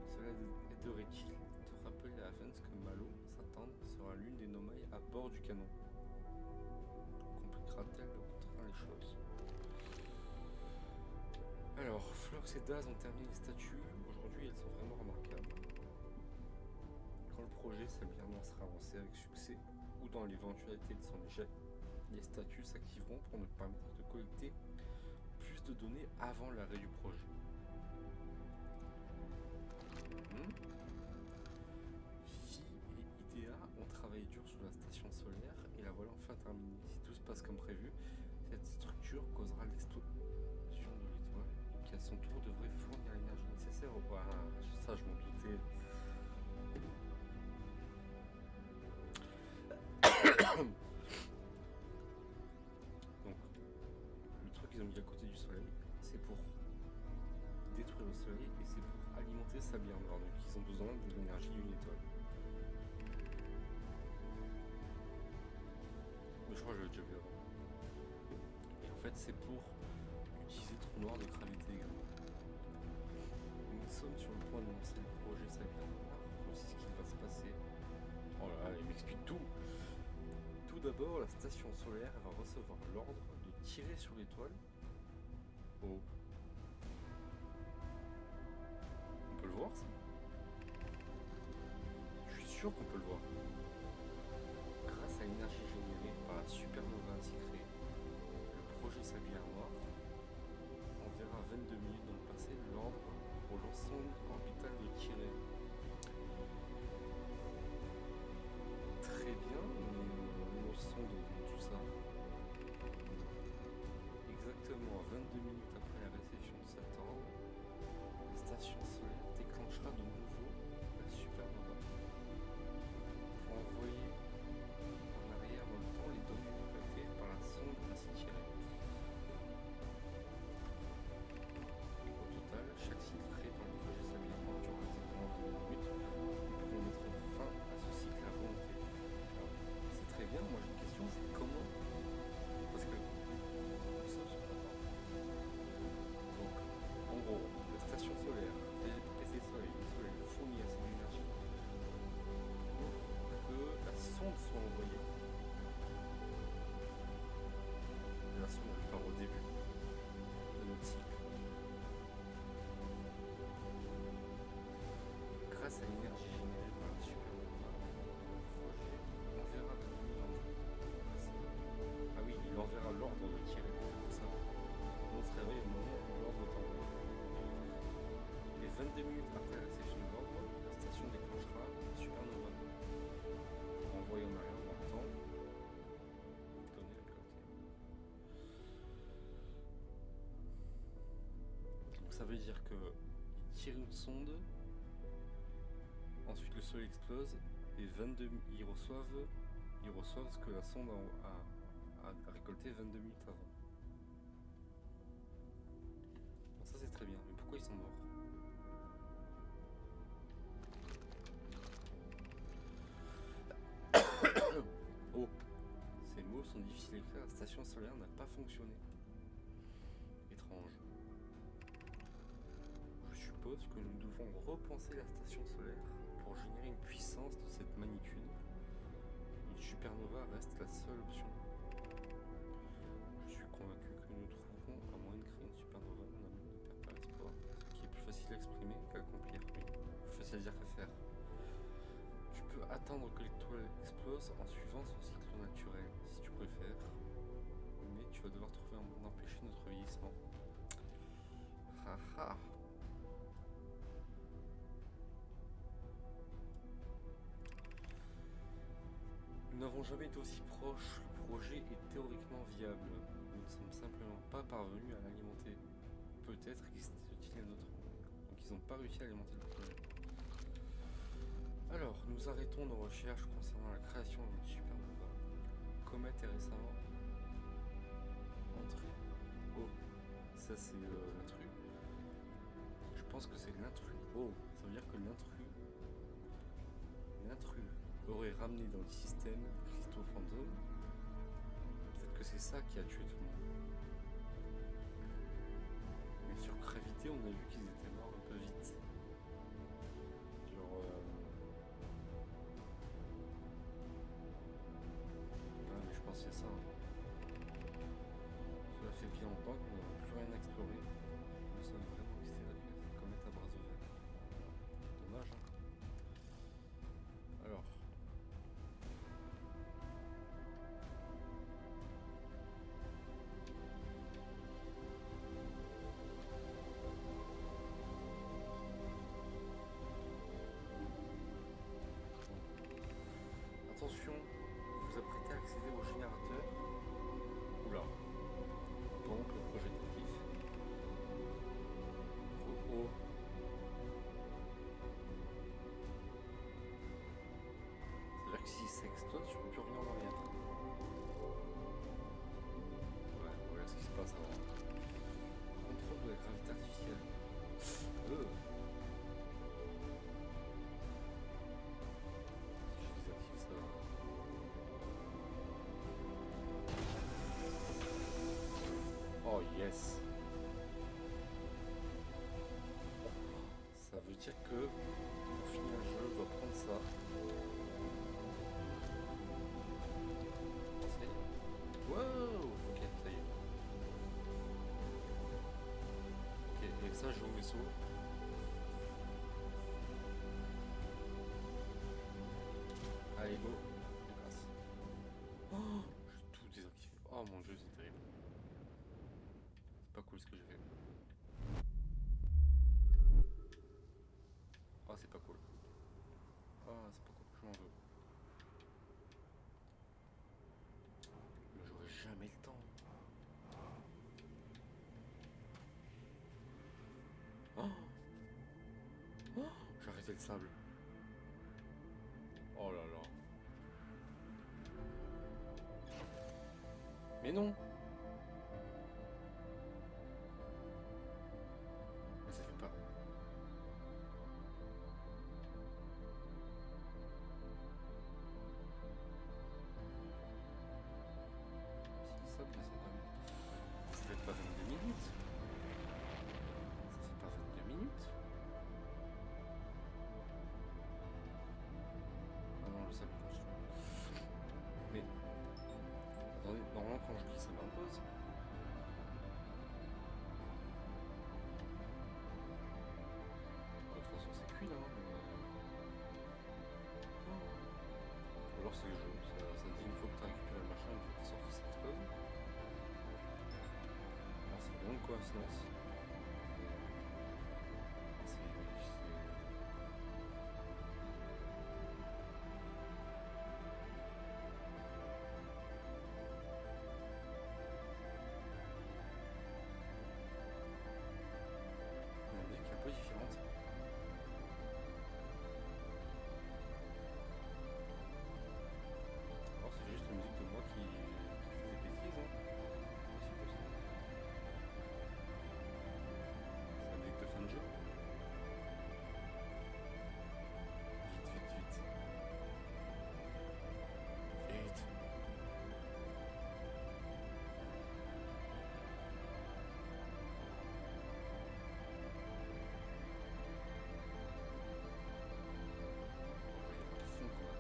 Cela aiderait-il te rappeler à Avens que Malo, sa tante, sera l'une des nomailles à bord du canon? Compliquera-t-elle au contraire les choses? Alors, Flox et Daz ont terminé les statues. Aujourd'hui, elles sont vraiment remarquables. Quand le projet sablièrement sera avancé avec succès, ou dans l'éventualité de son échec, les statues s'activeront pour nous permettre de collecter plus de données avant l'arrêt du projet. Phi et IDEA ont travaillé dur sur la station solaire et la voilà enfin terminée. Si tout se passe comme prévu, cette structure causera l'explosion de l'étoile qui à son tour devrait fournir l'énergie nécessaire au... Ah, ça je m'en doutais. Donc qu'ils ont mis à côté du soleil, c'est pour détruire le soleil et c'est pour alimenter sa bière noire. Donc ils ont besoin de l'énergie d'une étoile. Mais je crois que je l'ai déjà vu avant. Et en fait c'est pour utiliser le trou noir de gravité également. Nous sommes sur le point de lancer le projet Sabine. Voici ce qui va se passer. Oh là là, il m'explique tout. Tout d'abord, la station solaire va recevoir l'ordre de tirer sur l'étoile. Oh. On peut le voir ça? Je suis sûr qu'on peut le voir. Grâce à l'énergie générée par la supernova ainsi créée, le projet Sabine Noir enverra 22 minutes dans le passé l'ordre pour l'ensemble orbital de tirer. Très bien, mais nos sondes dans tout ça. Exactement à 22 minutes après la réception de cet ordre, la station solaire déclenchera de nouveau la supernova pour envoyer en arrière dans le temps les données récoltées par la sonde ainsi tirée. Au total, chaque cycle créé par le projet Sabine Noir durera exactement 22 minutes. Nous pouvons mettre fin à ce cycle à volonté. Alors, c'est très bien, moi j'ai une question, c'est comment? Parce que nous sommes sur la Terre. Donc, en gros, la station solaire fait ses soleils, le soleil fournit assez d'énergie pour que la sonde soit envoyée. La sonde elle part au début de notre cycle. Grâce à l'énergie générée par la supernova, le projet enverra la lumière. Ah oui, il enverra l'ordre de tirer, tout ça. On se réveille au moment où l'ordre est envoyé. Et 22 minutes après la réception de l'ordre, la station déclenchera la supernova pour envoyer en arrière dans le temps les données récoltées. Donc ça veut dire que ils tirent une sonde, ensuite le soleil explose et ils reçoivent ce que la sonde a récolté 22 minutes avant. Bon, ça c'est très bien, mais pourquoi ils sont morts? Oh, ces mots sont difficiles à écrire, la station solaire n'a pas fonctionné. Étrange. Je suppose que nous devons repenser la station solaire pour générer une puissance de cette magnitude. Une supernova reste la seule option. Je suis convaincu que nous trouverons un moyen de créer une supernova. Mon ami ne perd pas espoir. Ce qui est plus facile à exprimer qu'à accomplir. Oui, plus facile à dire qu'à faire. Tu peux attendre que l'étoile explose en suivant son cycle naturel, si tu préfères. Mais tu vas devoir trouver un moyen d'empêcher notre vieillissement. Haha. Nous n'avons jamais été aussi proches, le projet est théoriquement viable. Nous ne sommes simplement pas parvenus à l'alimenter. Peut-être existe-t-il un autre. Donc ils n'ont pas réussi à alimenter le projet. Alors, nous arrêtons nos recherches concernant la création d'une supernova. Comète est récemment entrée. Oh, ça c'est l'intrus. Je pense que c'est l'intrus. Oh, ça veut dire que l'intrus aurait ramené dans le système cristaux fantômes. Peut-être que c'est ça qui a tué tout le monde. Mais sur Gravité, on a vu qu'ils étaient morts un peu vite. Genre. Ah, mais je pense que c'est ça. Cela fait bien longtemps qu'on n'a plus rien exploré. Nous sommes vraiment restés là, cette comète à bras ouverts. Dommage, hein. Alors. Attention, vous vous apprêtez à accéder au générateur. Oula. Pompe, le projectif. Yes. Ça veut dire que pour finir le jeu, je dois prendre ça. Wow, ok, ça y est. Ok, avec ça, je vais au vaisseau. Allez, go. Dépasse. Oh, j'ai tout désactivé. Oh mon dieu, c'est terrible. C'est pas cool ce que j'ai fait. Oh, c'est pas cool. Oh, c'est pas cool, je m'en veux. Mais j'aurai jamais le temps. Oh, oh, j'ai arrêté le sable. Oh là là. Mais non. Mais ça fait pas. Si ça descend quand même. Ça fait pas 22 minutes. Ça fait pas 22 minutes. Ah non, le sable continue. Mais attendez, normalement quand je glisse ça m'impose. De toute façon c'est cuit là. Ou alors c'est le jeu, ça dit une fois que tu as récupéré le machin, une fois que tu es sorti, ça explose. Alors c'est vraiment une coïncidence. La musique est un peu différente. Alors c'est juste la musique de moi qui fait des bêtises. Hein. C'est possible. C'est la musique de fin de jeu. Vite, vite, vite. Vite. On va y aller à fond quoi.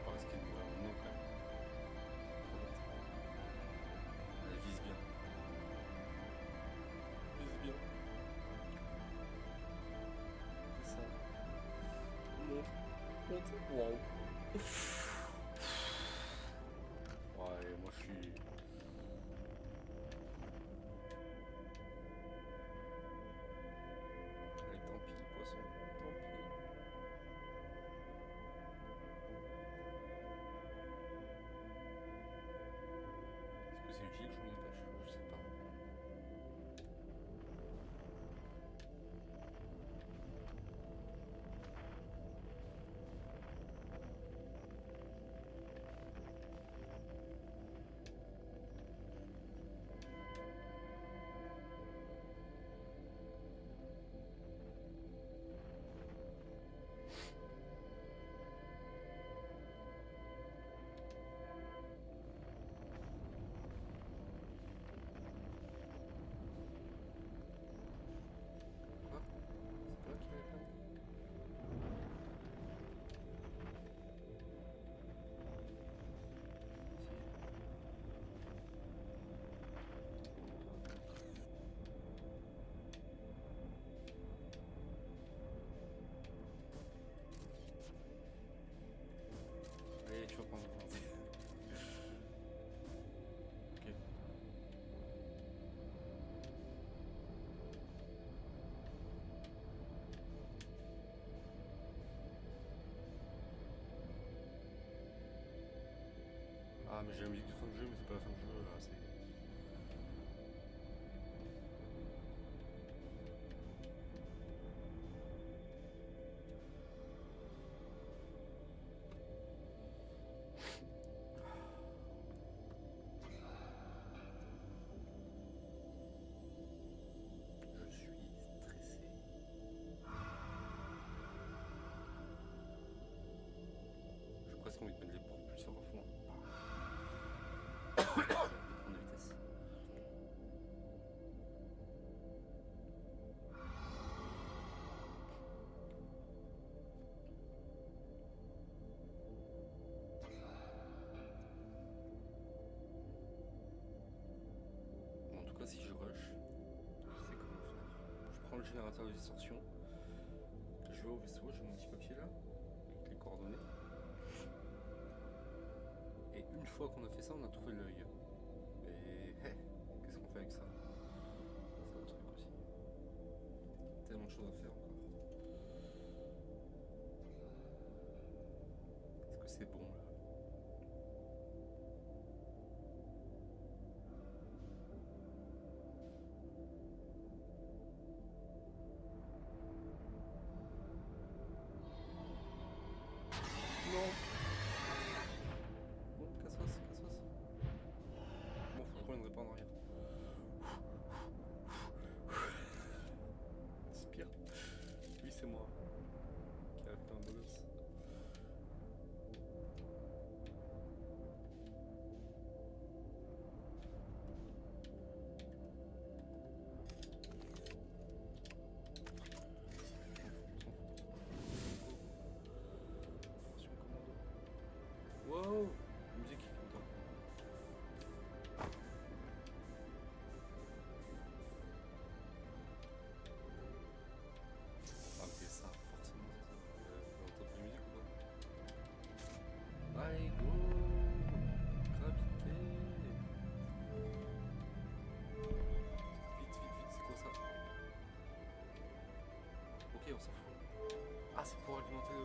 Pas risquer de mourir maintenant quand même. Trop vite. Elle vise bien. Vise bien. C'est ça. Monte. Monte. Wow. Ouais, moi je suis. Allez, tant pis, poisson. Tant pis. Est-ce que c'est utile que je me dépêche? Je sais pas. Quoi? C'est pas là qu'il y avait plein de... Si. Allez, tu vas prendre le temps. Ok. Ah, mais j'ai la musique de fin de jeu, mais c'est pas la fin de jeu là, c'est. Je suis stressé. J'ai presque envie de mettre les propulseurs à fond. De prendre de vitesse. cas, si je rush, je sais comment faire. Je prends le générateur de distorsion, je vais au vaisseau, j'ai mon petit papier là, avec les coordonnées. Et une fois qu'on a fait ça, on a trouvé l'œil. Et qu'est-ce qu'on fait avec ça? C'est un truc aussi. Tellement de choses à faire encore. Est-ce que c'est bon là? Non! Bon, cassos, cassos. Bon, faut que je reviendrai pas en arrière. Inspire. Oui, c'est moi qui a fait un beau gosse. Wow! Musique qui compte. Ah, ok, ça, forcément, c'est ça. On entend de la musique ou pas? Allez, go! Gravité! Vite, vite, vite, c'est quoi ça? Ok, on s'en fout. Ah, c'est pour alimenter le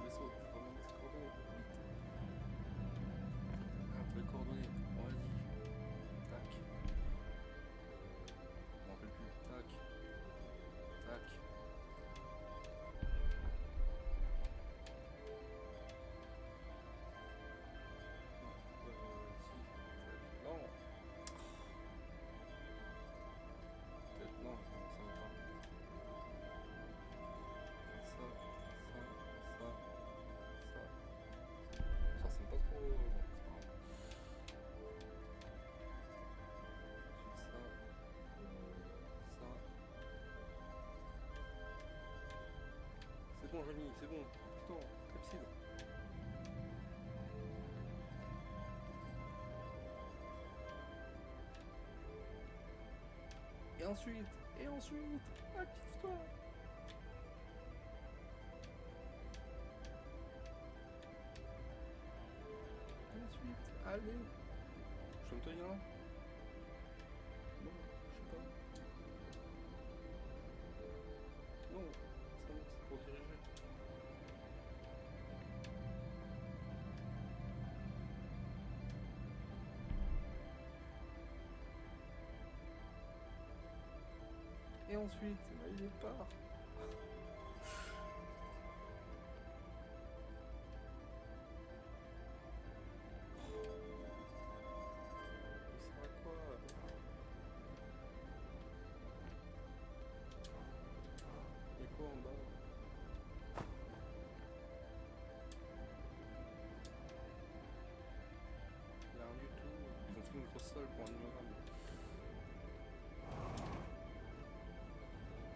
vaisseau. Faut vraiment des coordonnées. Vite. Ah, les coordonnées. On l'a dit. Tac. Je m'en rappelle plus. Tac. Tac. Non. Peut-être non, ça va pas. Ça, ça, ça. Ça ressemble pas trop. Bon, c'est pas grave. Ensuite, ça. C'est bon, Rémi, c'est bon. Putain, clepsydre. Et ensuite, active-toi. Et ensuite, allez. Je me te dire là? Non, je sais pas. Non, ça non, c'est pour diriger. Et ensuite, bah, il part. Il sert à quoi? Il y a quoi en bas? Il y a rien du tout. Ils ont fait une grosse salle pour un ignorable.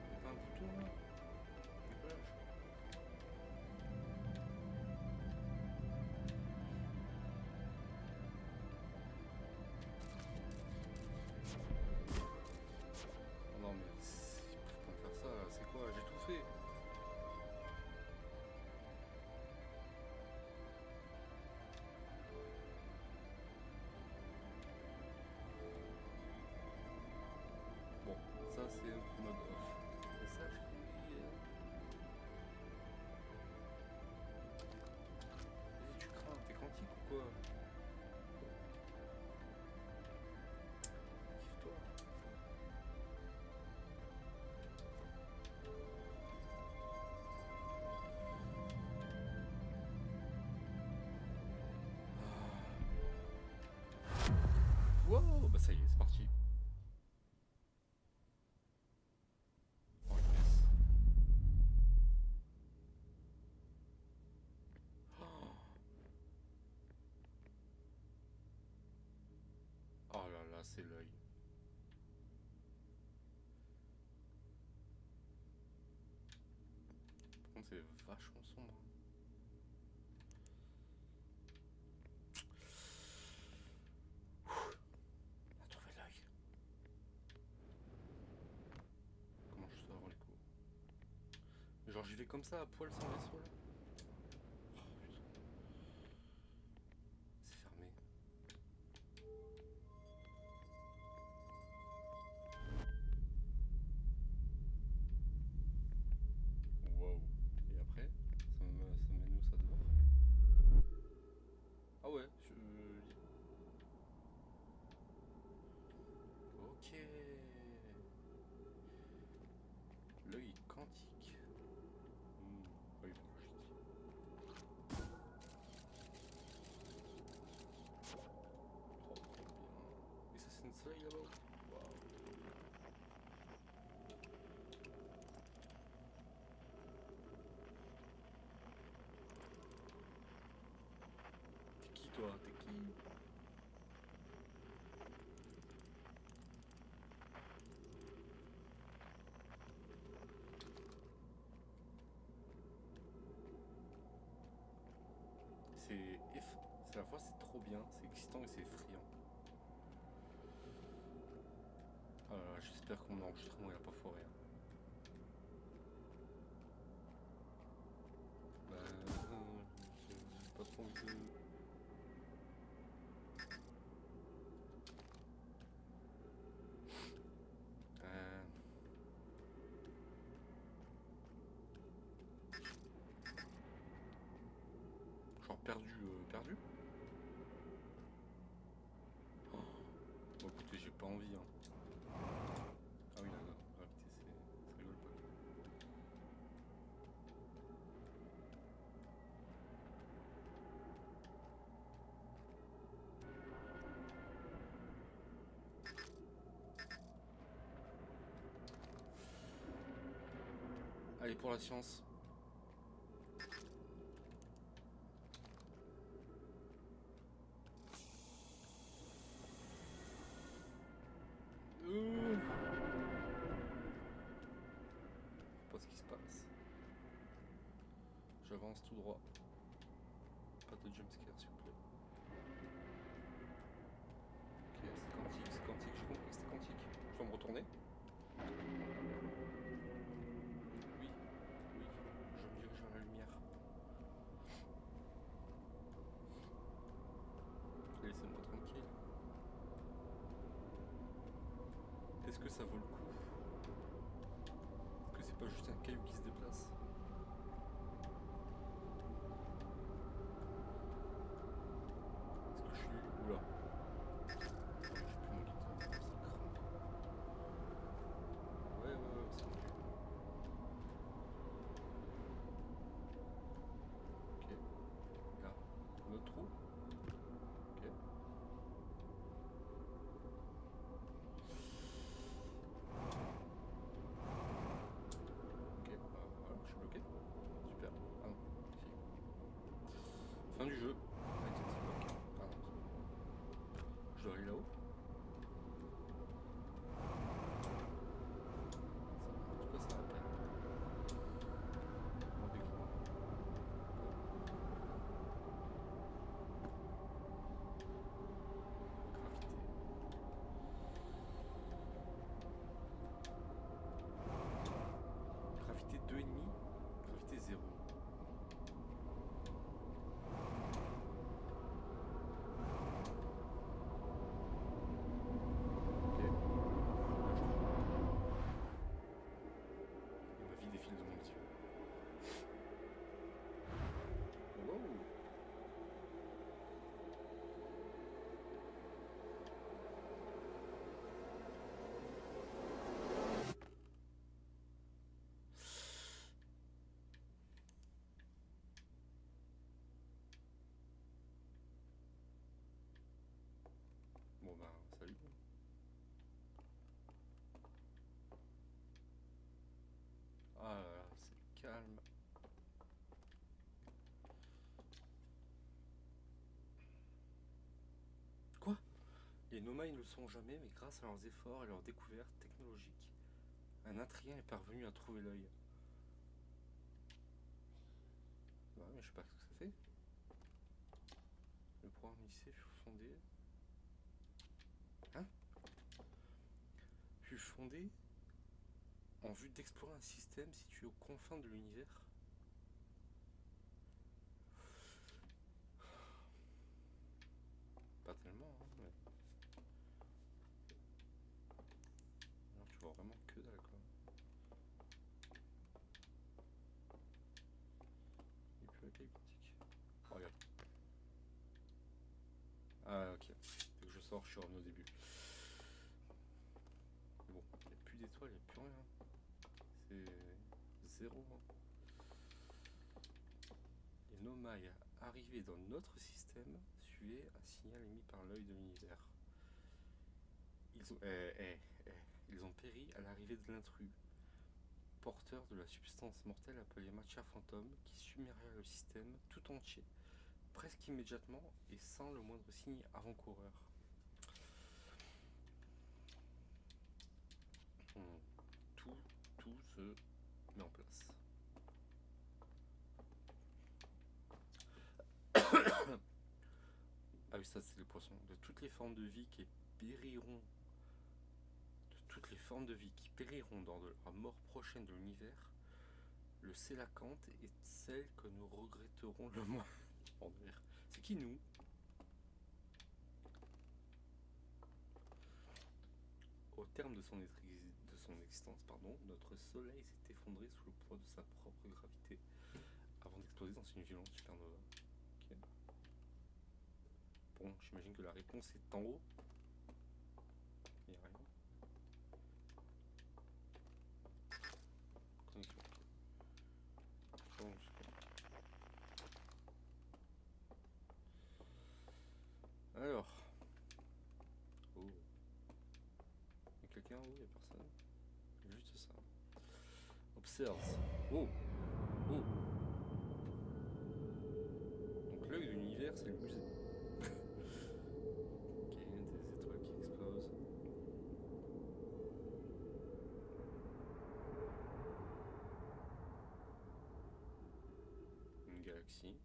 Il y a pas un bouton là? Décollage. Non mais ils peuvent pas me faire ça, là. C'est quoi? J'ai tout fait. Bon, ça c'est mode off. Message qui... Vas-y, tu crains, t'es quantique ou quoi? Kiffe-toi. Wow, bah ça y est, c'est parti. Oh yes. Oh là là, c'est l'œil. Par contre, c'est vachement sombre. On a trouvé l'œil. fait comme ça à poil sans vaisseau là. Oh, putain. C'est fermé. Wow. Et après, ça mène où ça dehors? Ah ouais, ok. L'œil quantique. Œil quantique. Oh, trop bien. Et ça c'est une soleil là-bas. Waouh. T'es qui toi? T'es qui? C'est à la fois c'est trop bien, c'est excitant et c'est effrayant. J'espère que mon enregistrement il a pas foiré. Hein. J'ai pas trop envie de... Genre perdu. Oh. Bon écoutez, j'ai pas envie. Hein. Ah oui, la gravité, ça rigole pas. Allez, pour la science. Pas ce qui se passe. J'avance tout droit. Pas de jumpscare s'il vous plaît. Ok, c'est quantique, j'ai compris que c'était quantique. Je dois me retourner. Oui, je me dirige vers la lumière. Laissez-moi tranquille. Est-ce que ça vaut le coup? Est-ce que c'est pas juste un caillou qui se déplace? Est-ce que je suis... Oula. J'ai plus mon guitare, ça crampe. Ouais, c'est bon. Ok. Là, un autre trou. Ok. Ok, voilà, je suis bloqué. Super. Ah non, si. Fin du jeu. Access block. Ah non, c'est bon. Je dois aller là-haut. En tout cas, ça rappelle. Avec moi. Gravité 2,5. Gravité 0. Ok. Et ma vie défile devant mes yeux. Wow. Bon bah, salut. Ah là là, c'est calme. Quoi? Les Nomai ne le sont jamais, mais grâce à leurs efforts et leurs découvertes technologiques, un Atrien est parvenu à trouver l'œil. Bah mais je sais pas ce que ça fait. Le programme lycée fut fondé... Hein? Fut fondé en vue d'explorer un système situé aux confins de l'univers. vraiment que dalle quoi. Et puis la caille quantique. Oh, regarde. Ah ok. Dès que je sors, je suis revenu au début. Bon, il n'y a plus d'étoiles, il n'y a plus rien. C'est zéro. Les Nomai arrivés dans notre système suivaient un signal émis par l'œil de l'univers. Ils ont péri à l'arrivée de l'intrus, porteur de la substance mortelle appelée Matcha Fantôme, qui submergea le système tout entier, presque immédiatement et sans le moindre signe avant-coureur. Tout se met en place. Ah oui, ça c'est les poissons. De toutes les formes de vie qui périront dans la mort prochaine de l'univers, le Sélacanthe est celle que nous regretterons le moins. C'est qui nous? Au terme de son existence, notre soleil s'est effondré sous le poids de sa propre gravité avant d'exploser dans une violente supernova. Okay. Bon, j'imagine que la réponse est en haut. Il n'y a rien. Connexion. Bon, alors. Oh. Il y a quelqu'un? Oh, il n'y a personne. Juste ça. Observe. Oh. Oh. Donc l'œil de l'univers, c'est le musée. Ok, des étoiles qui explosent. Une galaxie.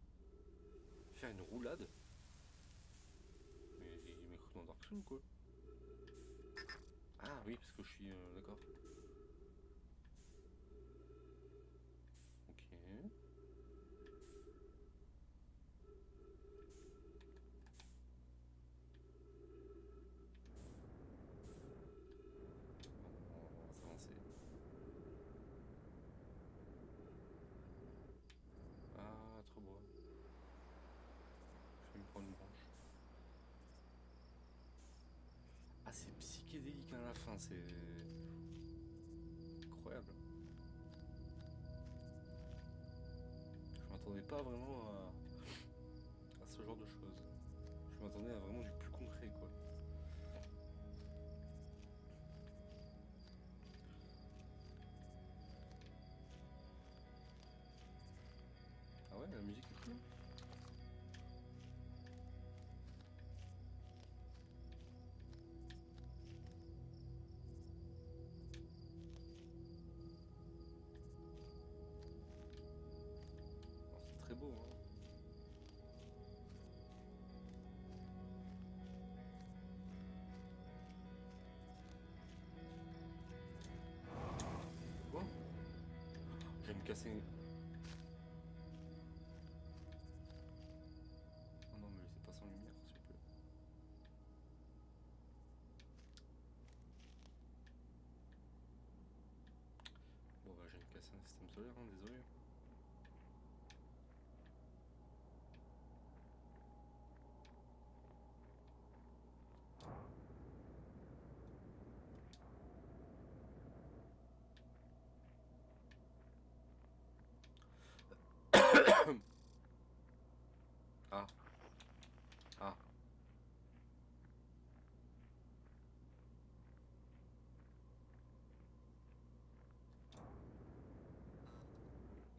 Faire une roulade. Mais il m'a cru dans Dark Souls ou quoi? Ah oui, parce que je suis... d'accord. Ok. On va s'avancer. Ah, trop beau. Je vais me prendre une branche. Ah, c'est psychédélique à la fin, c'est... incroyable. Je m'attendais pas vraiment à ce genre de choses. Je m'attendais à vraiment du plus concret, quoi. Ah ouais, la musique est cool. C'est très beau, hein. Quoi? Je vais me casser... Oh non, mais c'est pas sans lumière, s'il vous plaît. Bon bah, je vais me casser un système solaire, hein, désolé. Ah. Ah.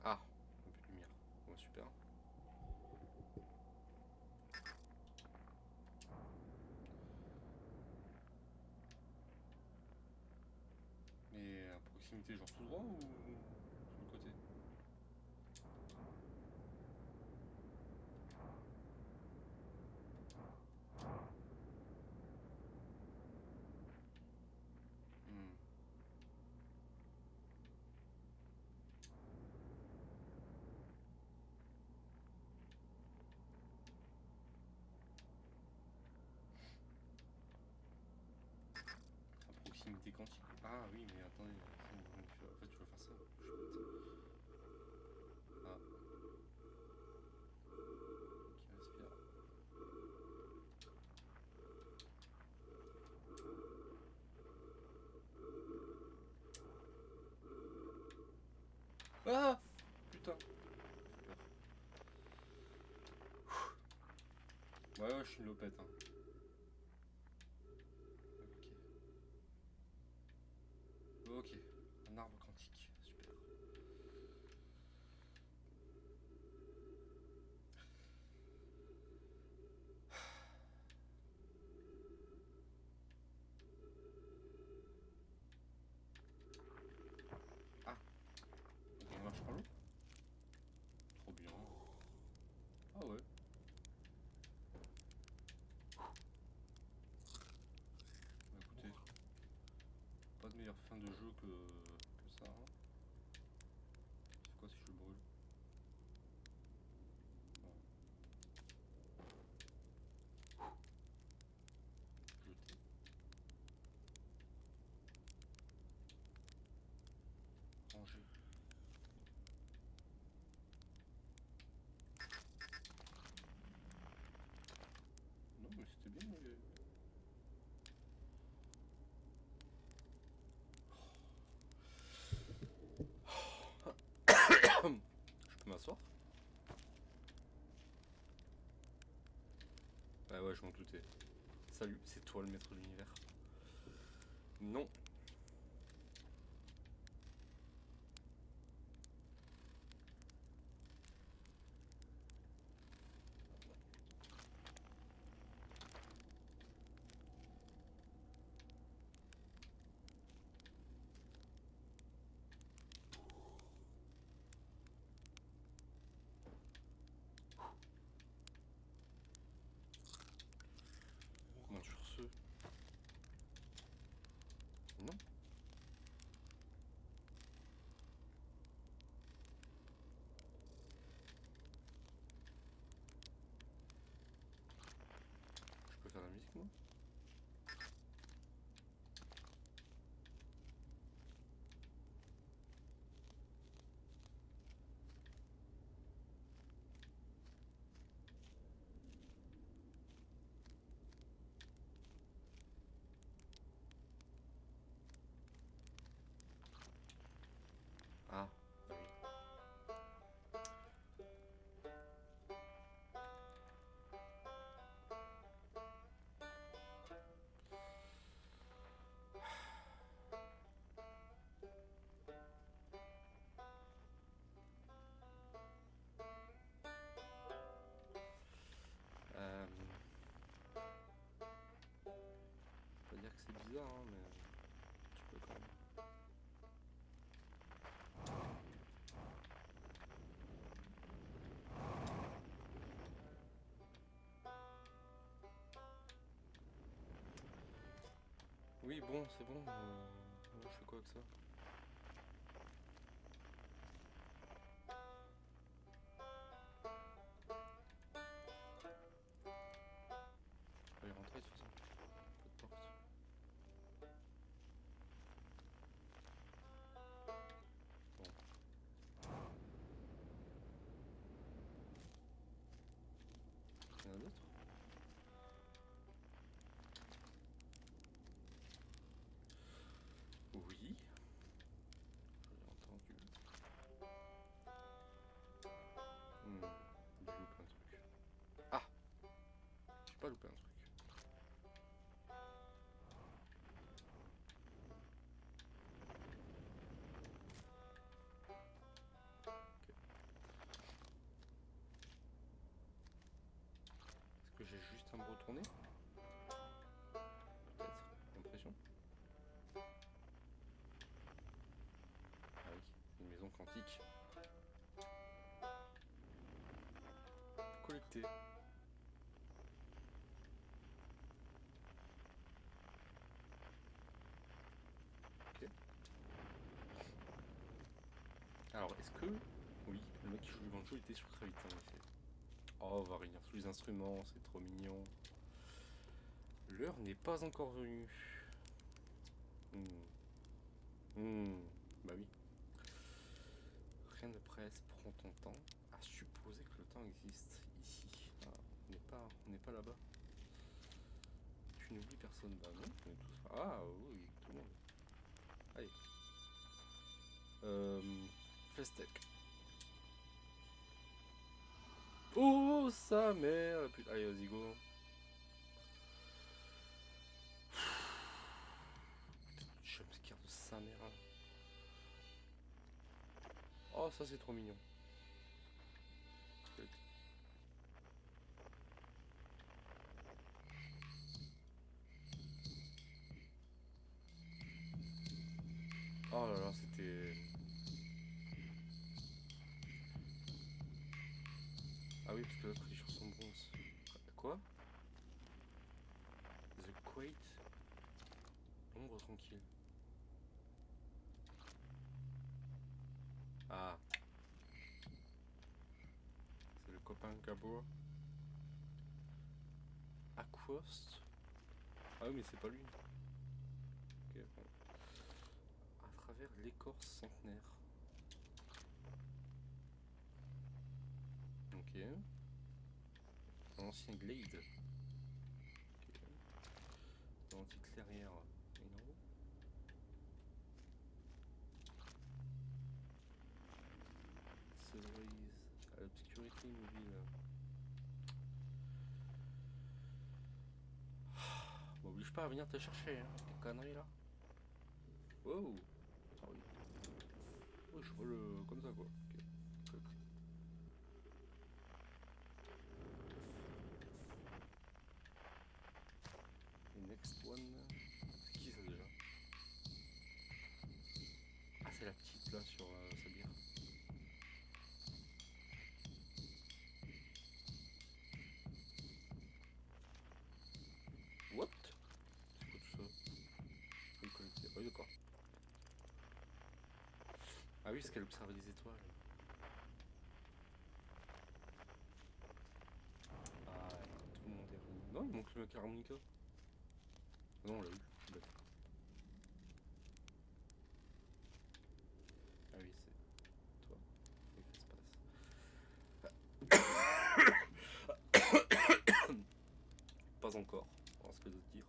Ah. Un peu de lumière. Bon, super. Mais à proximité, genre tout droit ou sur le côté? Hmm. À proximité quantique. Ah Ah oui, mais attendez, en fait, tu vas faire ça. Je suis bête. Ah. Qui respire. Ah putain. Ouais, je suis une lopette. Hein. Ok. Ok. Un arbre quantique. Super. Ah. Ok, il marche par l'eau. Trop bien. Ah ouais. Bah écoutez, pas de meilleure fin de jeu que ça. Hein. C'est quoi si je brûle? Ouais. Jeter. Ranger. Non mais c'était bien. Mais... Je peux m'asseoir? Ah ouais, je m'en doutais. Salut, c'est toi le maître de l'univers. Non. Comment tu reçois? Non. Je peux faire la musique moi? Ah. Oui. Euh... Pas dire que c'est bizarre, hein, mais tu peux quand même. Oui, bon, c'est bon. Je fais quoi avec ça? Je peux y rentrer de toute façon. Pas de porte. Bon. Il y en a d'autres? Oui. J'ai entendu. J'ai loupé un truc. Ah! J'ai pas loupé un truc. Ok. Est-ce que j'ai juste à me retourner? Peut-être. L'impression. Ah oui, une maison quantique. Collecter. Ok. Alors, est-ce que... Oui, le mec qui joue du banjo était sur très vite en effet. Oh, on va revenir sous les instruments, c'est trop mignon. L'heure n'est pas encore venue. Bah oui. Rien ne presse, prends ton temps. À supposer que le temps existe ici. Ah, on n'est pas là-bas. Tu n'oublies personne. Bah non, on est tous. Ah oui, tout le monde. Allez. Festec. Oh sa mère. Putain, allez, vas-y, go. Jumpscare de sa mère. Oh, ça c'est trop mignon. Oh là là, c'était... Ah oui, parce que l'autre il est sur son bronze. Quoi? The Quake? Ombre tranquille. Ah. C'est le copain Gabo. Aquost? Ah oui, mais c'est pas lui. Ok, bon. À travers l'écorce centenaire. Ok. Un ancien glade. Ok. Une antique clairière. Non. Cerise. À l'obscurité immobile. M'oblige pas à venir te chercher, hein. Tes conneries là. Oh. Ah oui. Oui, je vole comme ça quoi. Ok. Ok. Et next one. C'est qui ça déjà? Ah, c'est la petite là sur Sabir. What? C'est quoi tout ça? Faut le connecter. Oh, d'accord. Ah oui, parce qu'elle observe des étoiles. Ah, tout le monde est réuni. Non, il manque le mec harmonica. Non, on l'a eu. Je suis bête. Ah oui, c'est toi. Et l'espace. Pas encore. On va se le dire.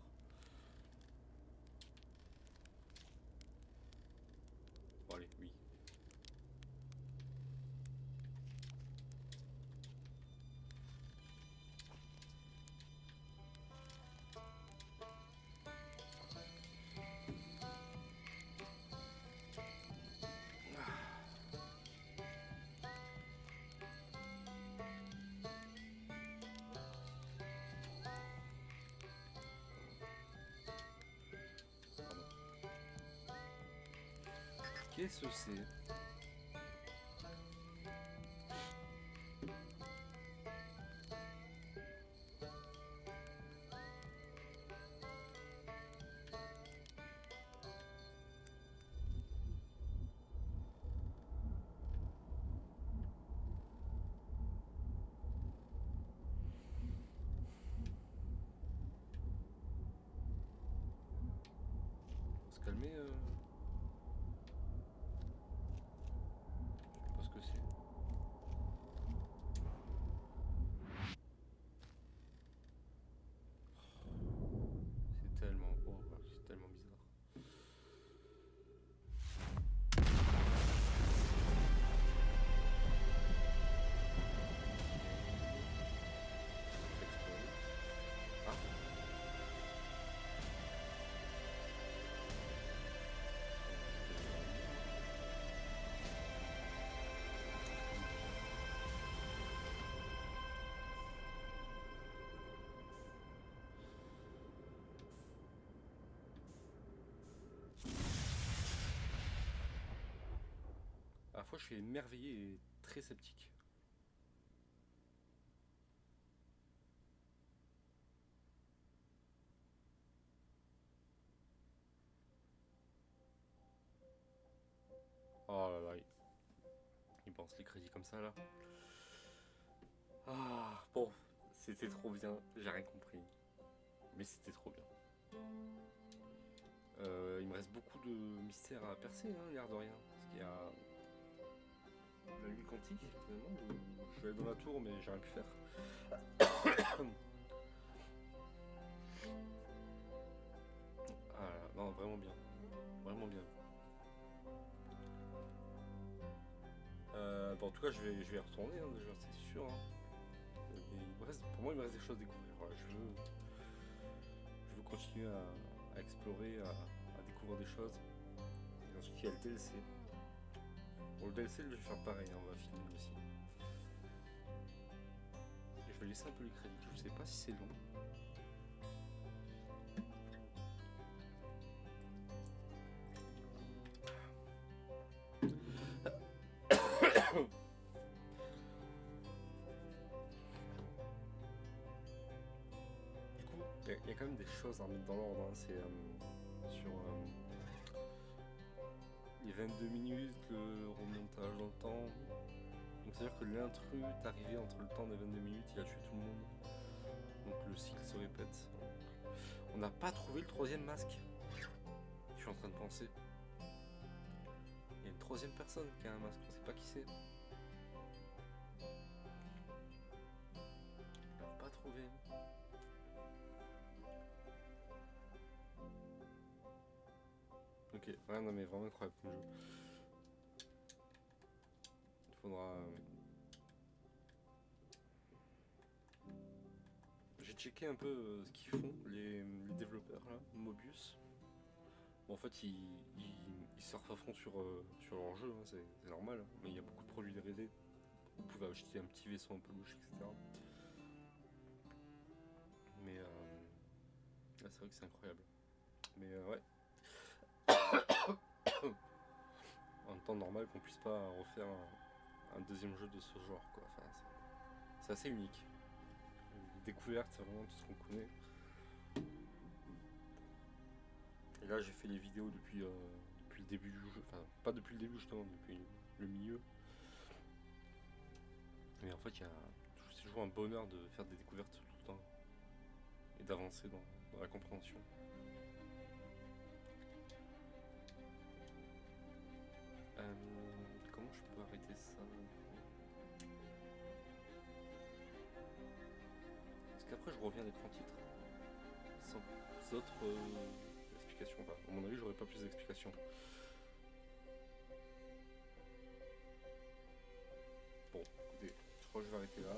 Bon, allez, oui. Pardon. Qu'est-ce que c'est? On va se calmer. Je sais pas ce que c'est. C'est tellement. Oh, c'est tellement bizarre. Ah. À la fois, je suis émerveillé et très sceptique. Oh là là, il pense les crédits comme ça là. Ah, bon, c'était trop bien, j'ai rien compris. Mais c'était trop bien. Il me reste beaucoup de mystères à percer, hein, l'air de rien. Parce qu'il y a la lune quantique, finalement, où je suis allé dans la tour, mais j'ai rien pu faire. Ah là, non, vraiment bien. Vraiment bien. Bon, en tout cas, je vais y retourner, hein, déjà, c'est sûr. Hein. Pour moi, il me reste des choses à découvrir. Voilà, je veux continuer à explorer, à découvrir des choses. Et ensuite, il y a le DLC. Bon, le DLC, je vais faire pareil, hein, on va filmer aussi. Et je vais laisser un peu les crédits, je sais pas si c'est long. Du coup, il y a quand même des choses à remettre dans l'ordre. Hein. C'est sur les 22 minutes, le remontage dans le temps. Donc c'est-à-dire que l'intrus est arrivé entre le temps des 22 minutes, il a tué tout le monde. Donc le cycle se répète. On n'a pas trouvé le troisième masque. Je suis en train de penser. Il y a une troisième personne qui a un masque, on sait pas qui c'est. On l'a pas trouvé. Ok, ouais, non mais vraiment incroyable comme jeu. Il faudra... J'ai checké un peu ce qu'ils font, les développeurs là, Mobius. Bon, en fait, ils surfent à fond sur leur jeu, hein, c'est normal, hein, mais il y a beaucoup de produits dérivés. Vous pouvez acheter un petit vaisseau un peu louche, etc. Mais là, c'est vrai que c'est incroyable. Mais ouais. En temps normal qu'on puisse pas refaire un deuxième jeu de ce genre, quoi. Enfin, c'est assez unique. Découverte, c'est vraiment tout ce qu'on connaît. Et là, j'ai fait les vidéos depuis le début du jeu. Enfin, pas depuis le début, justement, depuis le milieu. Mais en fait, c'est toujours un bonheur de faire des découvertes tout le temps. Et d'avancer dans la compréhension. Comment je peux arrêter ça? Parce qu'après, je reviens à l'écran titre. Sans autres explications. Enfin, à mon avis, j'aurais pas plus d'explications. Bon, écoutez, je crois que je vais arrêter là.